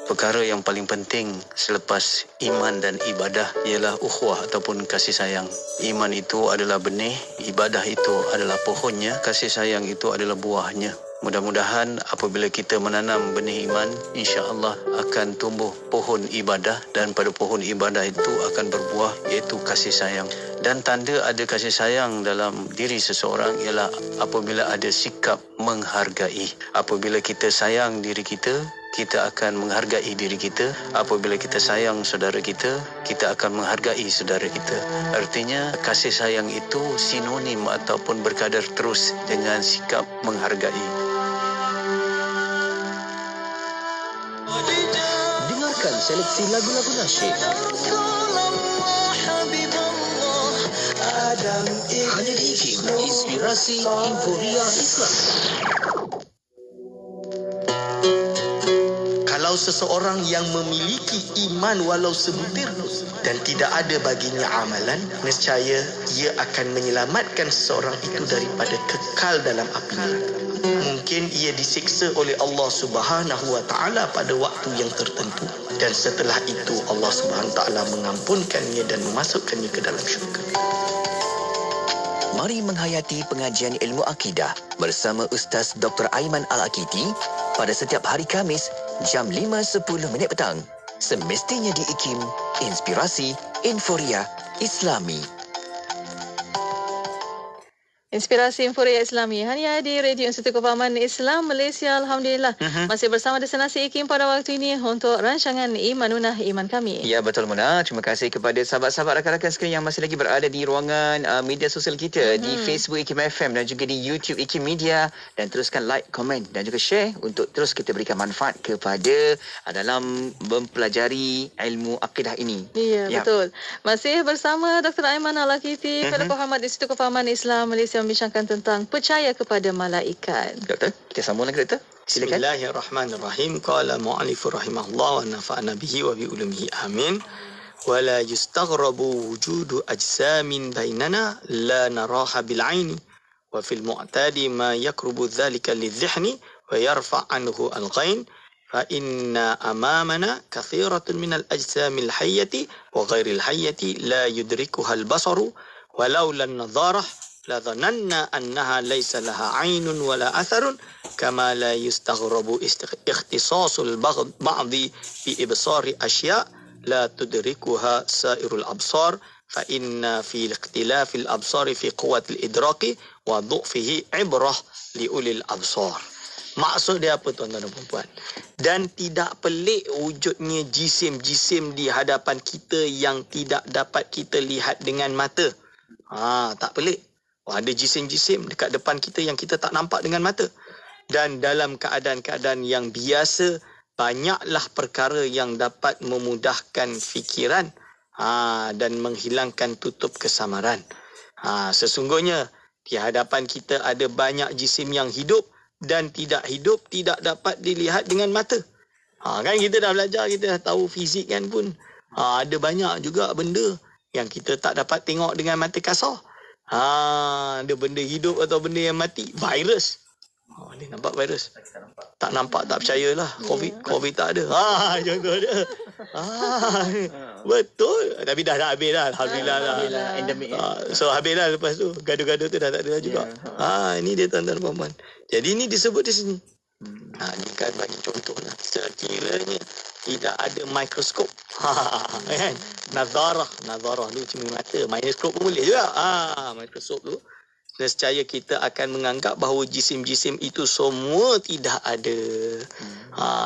Perkara yang paling penting selepas iman dan ibadah ialah ukhuwah ataupun kasih sayang. Iman itu adalah benih, ibadah itu adalah pohonnya, kasih sayang itu adalah buahnya. Mudah-mudahan apabila kita menanam benih iman, insya-Allah akan tumbuh pohon ibadah, dan pada pohon ibadah itu akan berbuah iaitu kasih sayang. Dan tanda ada kasih sayang dalam diri seseorang ialah apabila ada sikap menghargai. Apabila kita sayang diri kita, kita akan menghargai diri kita. Apabila kita sayang saudara kita, kita akan menghargai saudara kita. Artinya kasih sayang itu sinonim ataupun berkadar terus dengan sikap menghargai. membawakan seleksi lagu-lagu nasyid. Hanya di IKIM, Inspirasi Inforia Islam. Kalau seseorang yang memiliki iman walau sebutir dan tidak ada baginya amalan, nescaya ia akan menyelamatkan seseorang itu daripada kekal dalam api neraka. Mungkin ia disiksa oleh Allah Subhanahu wa taala pada waktu yang tertentu, dan setelah itu Allah Subhanahu wa taala mengampunkannya dan memasukkannya ke dalam syurga. Mari menghayati pengajian ilmu akidah bersama Ustaz Dr. Aiman Al-Akiti pada setiap hari Khamis jam 5.10 petang. Semestinya di IKIM, Inspirasi Inforia Islami. Inspirasi Inforia Islami hanya di Radio Institut Kefahaman Islam Malaysia. Alhamdulillah. Masih bersama destinasi IKIM pada waktu ini untuk rancangan Imanunah Iman Kami. Ya, betul Muna. Terima kasih kepada sahabat-sahabat rakan-rakan sekalian yang masih lagi berada di ruangan media sosial kita di Facebook IKIM FM dan juga di YouTube IKIM Media, dan teruskan like, komen dan juga share untuk terus kita berikan manfaat kepada dalam mempelajari ilmu akidah ini. Ya, betul. Masih bersama Dr. Aiman Al-Akiti, Fellow Pengamat Institut Kefahaman Islam Malaysia, membincangkan tentang percaya kepada malaikat. Doktor, kita sambung lagi doktor. Silakan. Bismillahirrahmanirrahim. Qala mu'allif rahimahullah wa nafa'ana bihi wa bi ulumihi amin. Wa la yustaghrabu wujudu ajsamin bainana la naraha bil 'aini wa fil mu'tadi ma yakrubu dhalika lidh-dhihni wa yarfa' anhu al-ghain fa inna amamana kathiratun min al-ajsamil hayyati wa ghairil hayyati la yudrikuha al-basaru walau lan nadharah la dhananna annaha laysa laha 'ainun wala atharun kama la yustaghrabu ikhtisasul ba'dhi bi ibsari asya' la tudrikuha sairul absar fa inna fi ikhtilafil absari fi quwwatil idraki wa dhu'fihi ibrah li ulil absar. Maksud dia apa tuan-tuan dan puan-puan? Dan tidak pelik wujudnya jisim-jisim di hadapan kita yang tidak dapat kita lihat dengan mata. Tak pelik. Ada jisim-jisim dekat depan kita yang kita tak nampak dengan mata. Dan dalam keadaan-keadaan yang biasa, banyaklah perkara yang dapat memudahkan fikiran dan menghilangkan tutup kesamaran. Sesungguhnya, di hadapan kita ada banyak jisim yang hidup dan tidak hidup, tidak dapat dilihat dengan mata. Kan kita dah belajar, kita dah tahu fizik kan pun. Ada banyak juga benda yang kita tak dapat tengok dengan mata kasar. Ada benda hidup atau benda yang mati. Virus. Dia nampak virus. Tak nampak, tak percayalah. Covid tak ada. Contoh dia. Betul. Tapi dah habis dah. Alhamdulillah lah. So habis dah lepas tu. Gaduh-gaduh tu dah tak ada juga. Ini dia tuan-tuan puan-puan. Jadi ini disebut di sini. Ini kan bagi contoh lah. Sekiranya tidak ada mikroskop. Kan? Nazarah tu cuma mata. Mikroskop pun boleh juga. Mikroskop tu. Nescaya kita akan menganggap bahawa jisim-jisim itu semua tidak ada.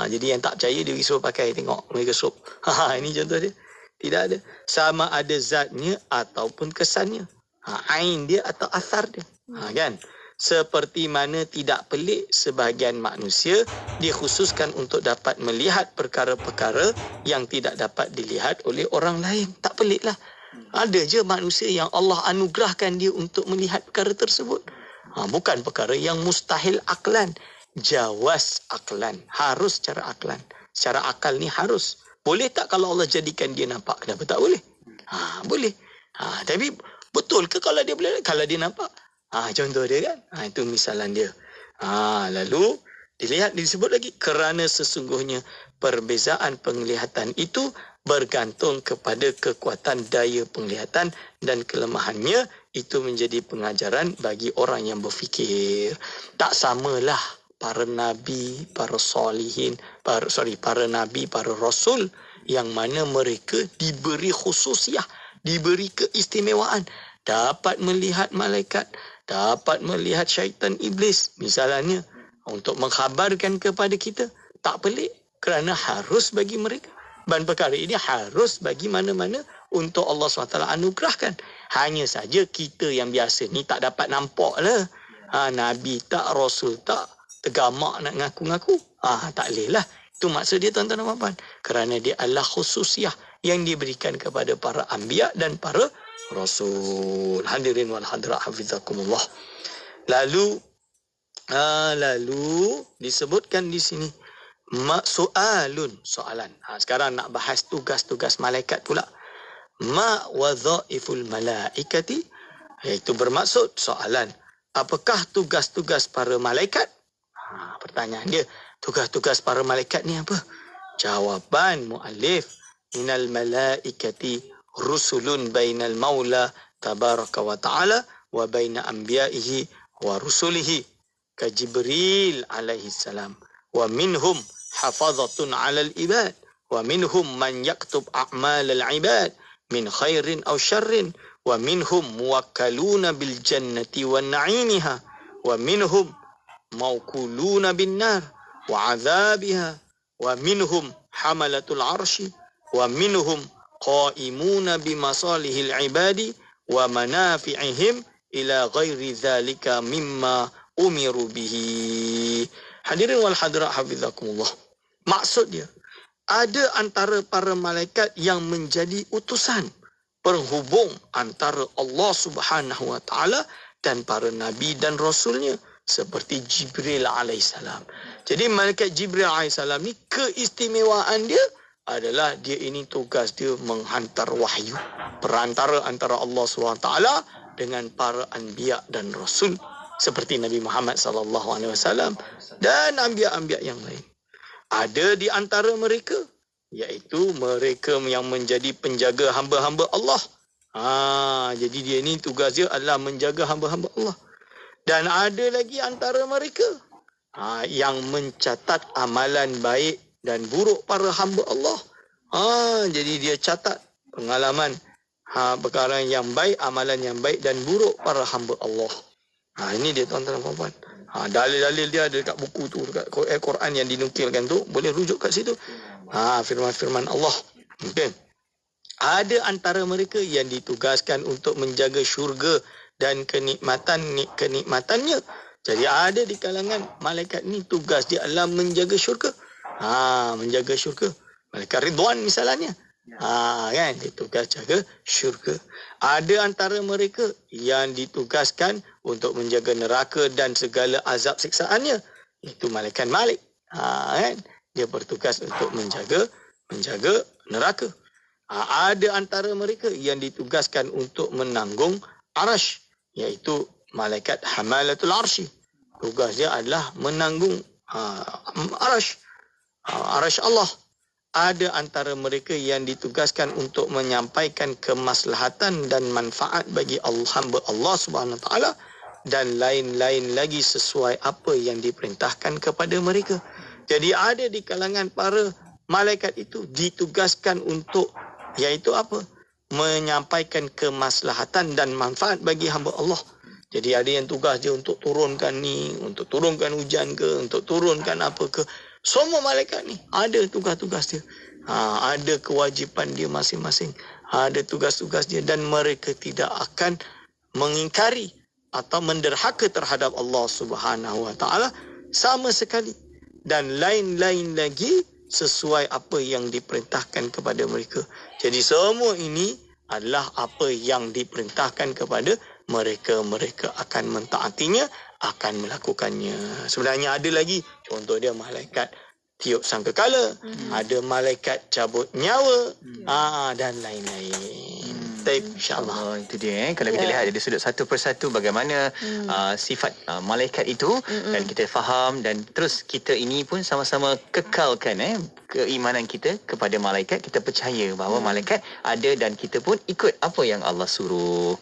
Jadi yang tak percaya dia pergi suruh pakai tengok mikroskop. Ini contoh dia. Tidak ada. Sama ada zatnya ataupun kesannya. Ain dia atau asar dia. Kan? Seperti mana tidak pelik sebahagian manusia dikhususkan untuk dapat melihat perkara-perkara yang tidak dapat dilihat oleh orang lain. Tak peliklah. Ada je manusia yang Allah anugerahkan dia untuk melihat perkara tersebut. Bukan perkara yang mustahil aklan. Jawaz aklan. Harus secara aklan. Secara akal ni harus. Boleh tak kalau Allah jadikan dia nampak? Kenapa tak boleh? Boleh. Tapi betul ke kalau dia boleh? Kalau dia nampak? Contoh dia kan. Itu misalan dia. Lalu dilihat, disebut lagi. Kerana sesungguhnya perbezaan penglihatan itu bergantung kepada kekuatan daya penglihatan dan kelemahannya. Itu menjadi pengajaran bagi orang yang berfikir. Tak samalah para nabi, para solihin, para nabi, para rasul yang mana mereka diberi khususiah, diberi keistimewaan, dapat melihat malaikat, dapat melihat syaitan iblis misalnya, untuk mengkhabarkan kepada kita. Tak pelik kerana harus bagi mereka. Dan perkara ini harus bagi mana-mana untuk Allah SWT anugerahkan. Hanya saja kita yang biasa ni tak dapat nampak lah. Nabi tak, Rasul tak, tergamak nak ngaku-ngaku. Tak boleh lah. Itu maksud dia tuan-tuan dan puan-puan. Kerana dia adalah khususiah yang diberikan kepada para anbiya dan para rasul. Hadirin wal hadirat hafizakumullah. Lalu disebutkan di sini soalan. Sekarang nak bahas tugas-tugas malaikat pula. Ma wadhaiful malaikati, iaitu bermaksud soalan. Apakah tugas-tugas para malaikat? Pertanyaan dia, tugas-tugas para malaikat ni apa? Jawaban muallif, minal malaikati rusulun bainal maula tabaraka wa ta'ala wa baina anbiya'ihi wa rusulihi ka Jibril alaihi salam, wa minhum hafazatun 'alal ibad wa minhum man yaktub a'malal ibad min khairin aw syarrin wa minhum muwakkaluna bil jannati wa na'imiha wa minhum mawkuluna bin nar wa 'adzabiha wa minhum hamalatul arshi wa minhum qaimuna bi masalihil ibadi wa manafi'ihim ila ghairi dzalika mimma umiru bihi. Hadirin wal hadirat hafizakumullah. Maksud dia, ada antara para malaikat yang menjadi utusan penghubung antara Allah Subhanahu wa taala dan para nabi dan rasulnya, seperti Jibril alaihissalam. Jadi malaikat Jibril alaihissalam ni keistimewaan dia adalah dia ini tugas dia menghantar wahyu, perantara antara Allah Subhanahu wa taala dengan para anbiya dan rasul seperti Nabi Muhammad sallallahu alaihi wasallam dan anbiya-anbiya yang lain. Ada di antara mereka, iaitu mereka yang menjadi penjaga hamba-hamba Allah. Jadi dia ni tugas dia adalah menjaga hamba-hamba Allah. Dan ada lagi antara mereka yang mencatat amalan baik dan buruk para hamba Allah. Jadi dia catat pengalaman perkara yang baik, amalan yang baik dan buruk para hamba Allah. Ini dia tuan-tuan dan puan-puan. Dalil-dalil dia ada dekat buku tu, dekat Quran yang dinukilkan tu, boleh rujuk kat situ. Firman-firman Allah. Okay. Ada antara mereka yang ditugaskan untuk menjaga syurga dan kenikmatannya. Jadi ada di kalangan malaikat ni tugas dia adalah menjaga syurga. Menjaga syurga. Malaikat Ridwan misalnya. Kan, dia tugas jaga syurga. Ada antara mereka yang ditugaskan untuk menjaga neraka dan segala azab siksaannya. Itu malaikat Malik. Kan, dia bertugas untuk menjaga neraka. Ada antara mereka yang ditugaskan untuk menanggung arash, iaitu malaikat Hamalatul Arshi. Tugas dia adalah menanggung arash Allah. Ada antara mereka yang ditugaskan untuk menyampaikan kemaslahatan dan manfaat bagi hamba Allah Subhanahu Wa Taala dan lain-lain lagi sesuai apa yang diperintahkan kepada mereka. Jadi ada di kalangan para malaikat itu ditugaskan untuk, iaitu apa? Menyampaikan kemaslahatan dan manfaat bagi hamba Allah. Jadi ada yang tugas dia untuk turunkan ni, untuk turunkan hujan ke, untuk turunkan apa ke. Semua malaikat ni ada tugas-tugas dia. Ada kewajipan dia masing-masing. Ada tugas-tugas dia dan mereka tidak akan mengingkari atau menderhaka terhadap Allah Subhanahu Wa Taala sama sekali. Dan lain-lain lagi sesuai apa yang diperintahkan kepada mereka. Jadi semua ini adalah apa yang diperintahkan kepada mereka. Mereka akan mentaatinya, akan melakukannya. Sebenarnya ada lagi, contoh dia malaikat tiup sangkakala, ada malaikat cabut nyawa, dan lain-lain. InsyaAllah. Itu dia. Kalau kita lihat dari sudut satu persatu bagaimana sifat malaikat itu, dan kita faham, dan terus kita ini pun sama-sama kekalkan keimanan kita kepada malaikat. Kita percaya bahawa malaikat ada dan kita pun ikut apa yang Allah suruh.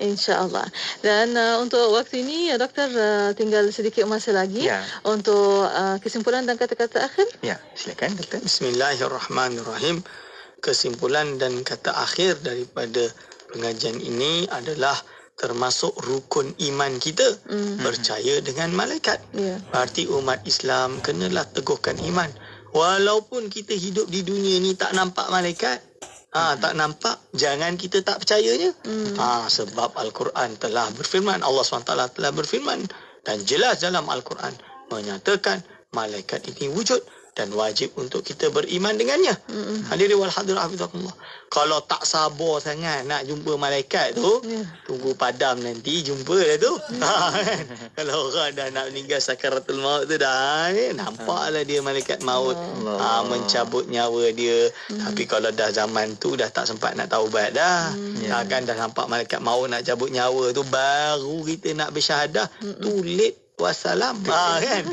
InsyaAllah. Dan untuk waktu ini, Doktor, tinggal sedikit masa lagi untuk kesimpulan dan kata-kata akhir. Ya, silakan Doktor. Bismillahirrahmanirrahim. Kesimpulan dan kata akhir daripada pengajian ini adalah termasuk rukun iman kita, percaya dengan malaikat. Berarti umat Islam kenalah teguhkan iman. Walaupun kita hidup di dunia ni tak nampak malaikat, tak nampak, jangan kita tak percayanya. Sebab Al-Quran telah berfirman, Allah SWT telah berfirman dan jelas dalam Al-Quran menyatakan malaikat ini wujud. dan wajib untuk kita beriman dengannya. Hadirin wal hadirat hafizakumullah. Kalau tak sabar sangat nak jumpa malaikat tu, tunggu padam nanti jumpa dah tu. Kalau orang dah nak meninggal sakaratul maut tu dah nampaklah dia malaikat maut mencabut nyawa dia. Tapi kalau dah zaman tu dah tak sempat nak taubat dah. Kan dah nampak malaikat maut nak cabut nyawa tu, baru kita nak bersyahadah, too late, wassalam. Kan?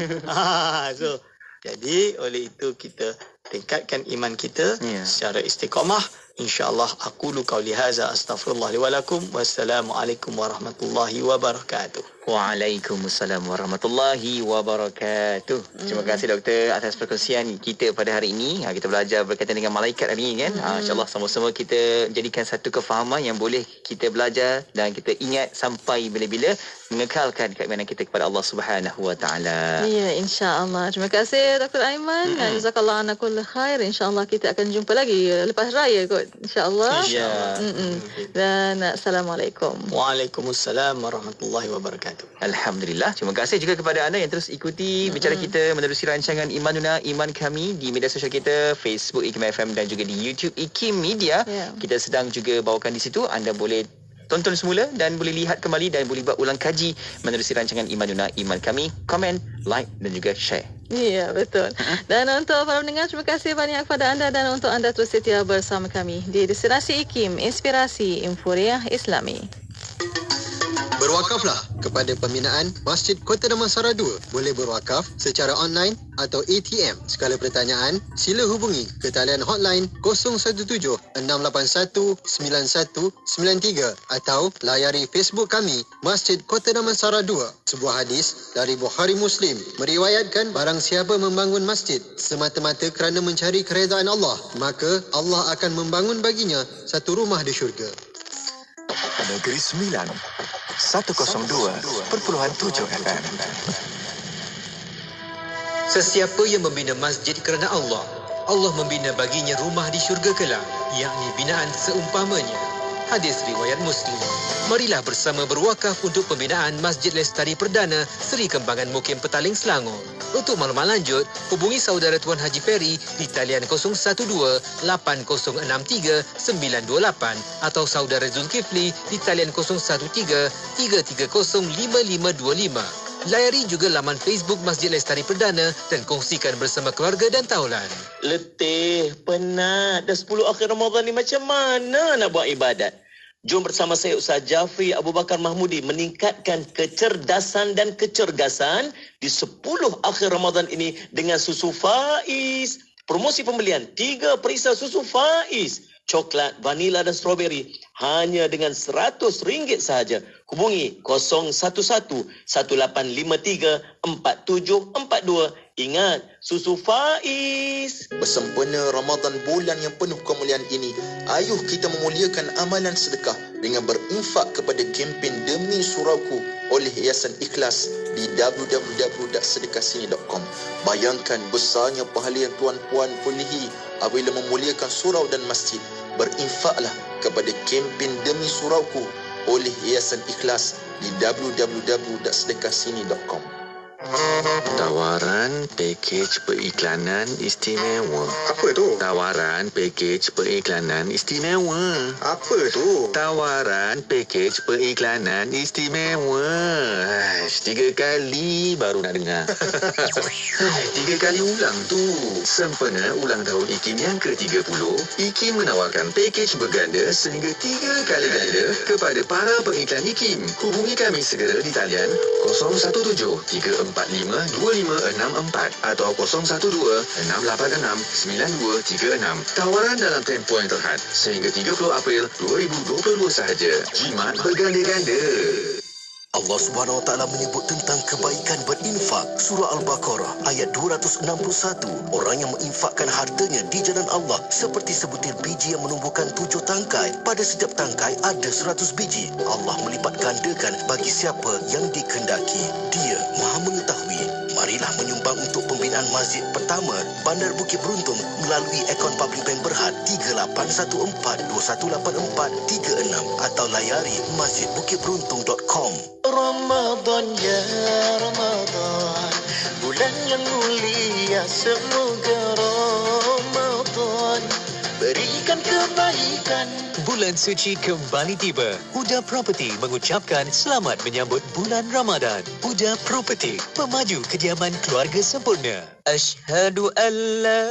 So jadi oleh itu kita tingkatkan iman kita secara istiqamah. InsyaAllah aku lu qauli hadza astaghfirullah li wa lakum. Wassalamualaikum warahmatullahi wabarakatuh. Waalaikumsalam warahmatullahi wabarakatuh. Terima kasih doktor atas perkongsian kita pada hari ini. Kita belajar berkaitan dengan malaikat hari ini kan. InsyaAllah sama-sama kita jadikan satu kefahaman yang boleh kita belajar dan kita ingat sampai bila-bila, mengekalkan keimanan kita kepada Allah Subhanahu wa taala. Ya, insya-Allah. Terima kasih Dr. Aiman. Jazakallah ana kull khair. Insya-Allah kita akan jumpa lagi lepas raya kot. InsyaAllah. Dan assalamualaikum. Waalaikumsalam warahmatullahi wabarakatuh. Alhamdulillah. Terima kasih juga kepada anda yang terus ikuti bicara kita menerusi rancangan Imanuna Iman Kami di media sosial kita, Facebook IKIM FM dan juga di YouTube IKIM Media. Kita sedang juga bawakan di situ. Anda boleh tonton semula dan boleh lihat kembali dan boleh buat ulang kaji menerusi rancangan Imanuna Iman Kami. Komen, like dan juga share. Ya, betul. Dan untuk para pendengar, terima kasih banyak kepada anda dan untuk anda terus setia bersama kami di Destinasi IKIM, Inspirasi Infuriah Islami. Berwakaflah kepada pembinaan Masjid Kota Damansara 2. Boleh berwakaf secara online atau ATM. Segala pertanyaan, sila hubungi ke talian hotline 017-681-9193 atau layari Facebook kami, Masjid Kota Damansara 2. Sebuah hadis dari Bukhari Muslim meriwayatkan barang siapa membangun masjid semata-mata kerana mencari keredaan Allah, maka Allah akan membangun baginya satu rumah di syurga. Negeri Sembilan 102.7 FM. Sesiapa yang membina masjid kerana Allah, Allah membina baginya rumah di syurga kelak, yakni binaan seumpamanya. Hadis riwayat Muslim. Marilah bersama berwakaf untuk pembinaan Masjid Lestari Perdana Seri Kembangan Mukim Petaling Selangor. Untuk maklumat lanjut, hubungi saudara Tuan Haji Ferry di talian 012-8063-928 atau saudara Zulkifli di talian 013-330-5525. Layari juga laman Facebook Masjid Lestari Perdana dan kongsikan bersama keluarga dan taulan. Letih, penat. Dah 10 akhir Ramadan ni macam mana nak buat ibadat? Jom bersama saya Ustaz Jafri Abu Bakar Mahmudi meningkatkan kecerdasan dan kecergasan di 10 akhir Ramadan ini dengan susu Faiz. Promosi pembelian 3 perisa susu Faiz, coklat, vanila dan strawberry hanya dengan RM100 sahaja. Hubungi 011-1853-4742. Ingat, susu Faiz. Bersempena Ramadan bulan yang penuh kemuliaan ini, ayuh kita memuliakan amalan sedekah dengan berinfak kepada kempen Demi Surauku oleh Yayasan Ikhlas di www.sedekahsini.com. Bayangkan besarnya pahala yang tuan-puan perolehi apabila memuliakan surau dan masjid. Berinfaklah kepada kempen Demi Surauku oleh Yayasan Ikhlas di www.sedekahsini.com. Tawaran pakej periklanan istimewa. Apa tu? Tawaran pakej periklanan istimewa. Apa tu? Tawaran pakej periklanan istimewa. 3 kali baru nak dengar. 3 kali ulang tu. Sempena ulang tahun IKIM yang ke-30, IKIM menawarkan pakej berganda sehingga 3 kali ganda kepada para pengiklan IKIM. Hubungi kami segera di talian 017-345-2564 atau 012-686-9236. Tawaran dalam tempoh yang terhad sehingga 30 April 2022 sahaja. Jimat berganda-ganda. Allah Subhanahu Wa Taala menyebut tentang kebaikan berinfak. Surah Al-Baqarah ayat 261. Orang yang menginfakkan hartanya di jalan Allah seperti sebutir biji yang menumbuhkan 7 tangkai. Pada setiap tangkai ada 100 biji. Allah melipat gandakan bagi siapa yang dikehendaki. Dia Maha mengetahui. Marilah menyumbang untuk pembinaan masjid pertama Bandar Bukit Beruntung melalui akaun Public Bank Berhad 3814218436 atau layari masjidbukitberuntung.com. Ramadan ya Ramadan, bulan yang mulia, semoga Ramadan berikan kebaikan. Bulan suci kembali tiba. Huda Property mengucapkan selamat menyambut bulan Ramadan. Huda Property, pemaju kediaman keluarga sempurna. Asyhadu an la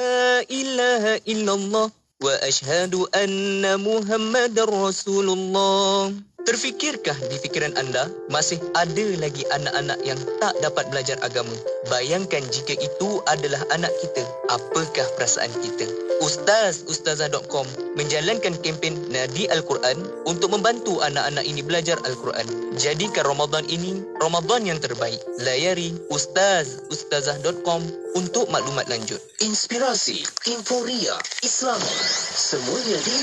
ilaha illallah wa asyhadu anna Muhammadar Rasulullah. Terfikirkah di fikiran anda masih ada lagi anak-anak yang tak dapat belajar agama? Bayangkan jika itu adalah anak kita, apakah perasaan kita? Ustazah.com menjalankan kempen Nadi Al-Quran untuk membantu anak-anak ini belajar Al-Quran. Jadikan Ramadan ini Ramadan yang terbaik. Layari Ustazah.com untuk maklumat lanjut. Inspirasi, Inforia, Islam, semuanya di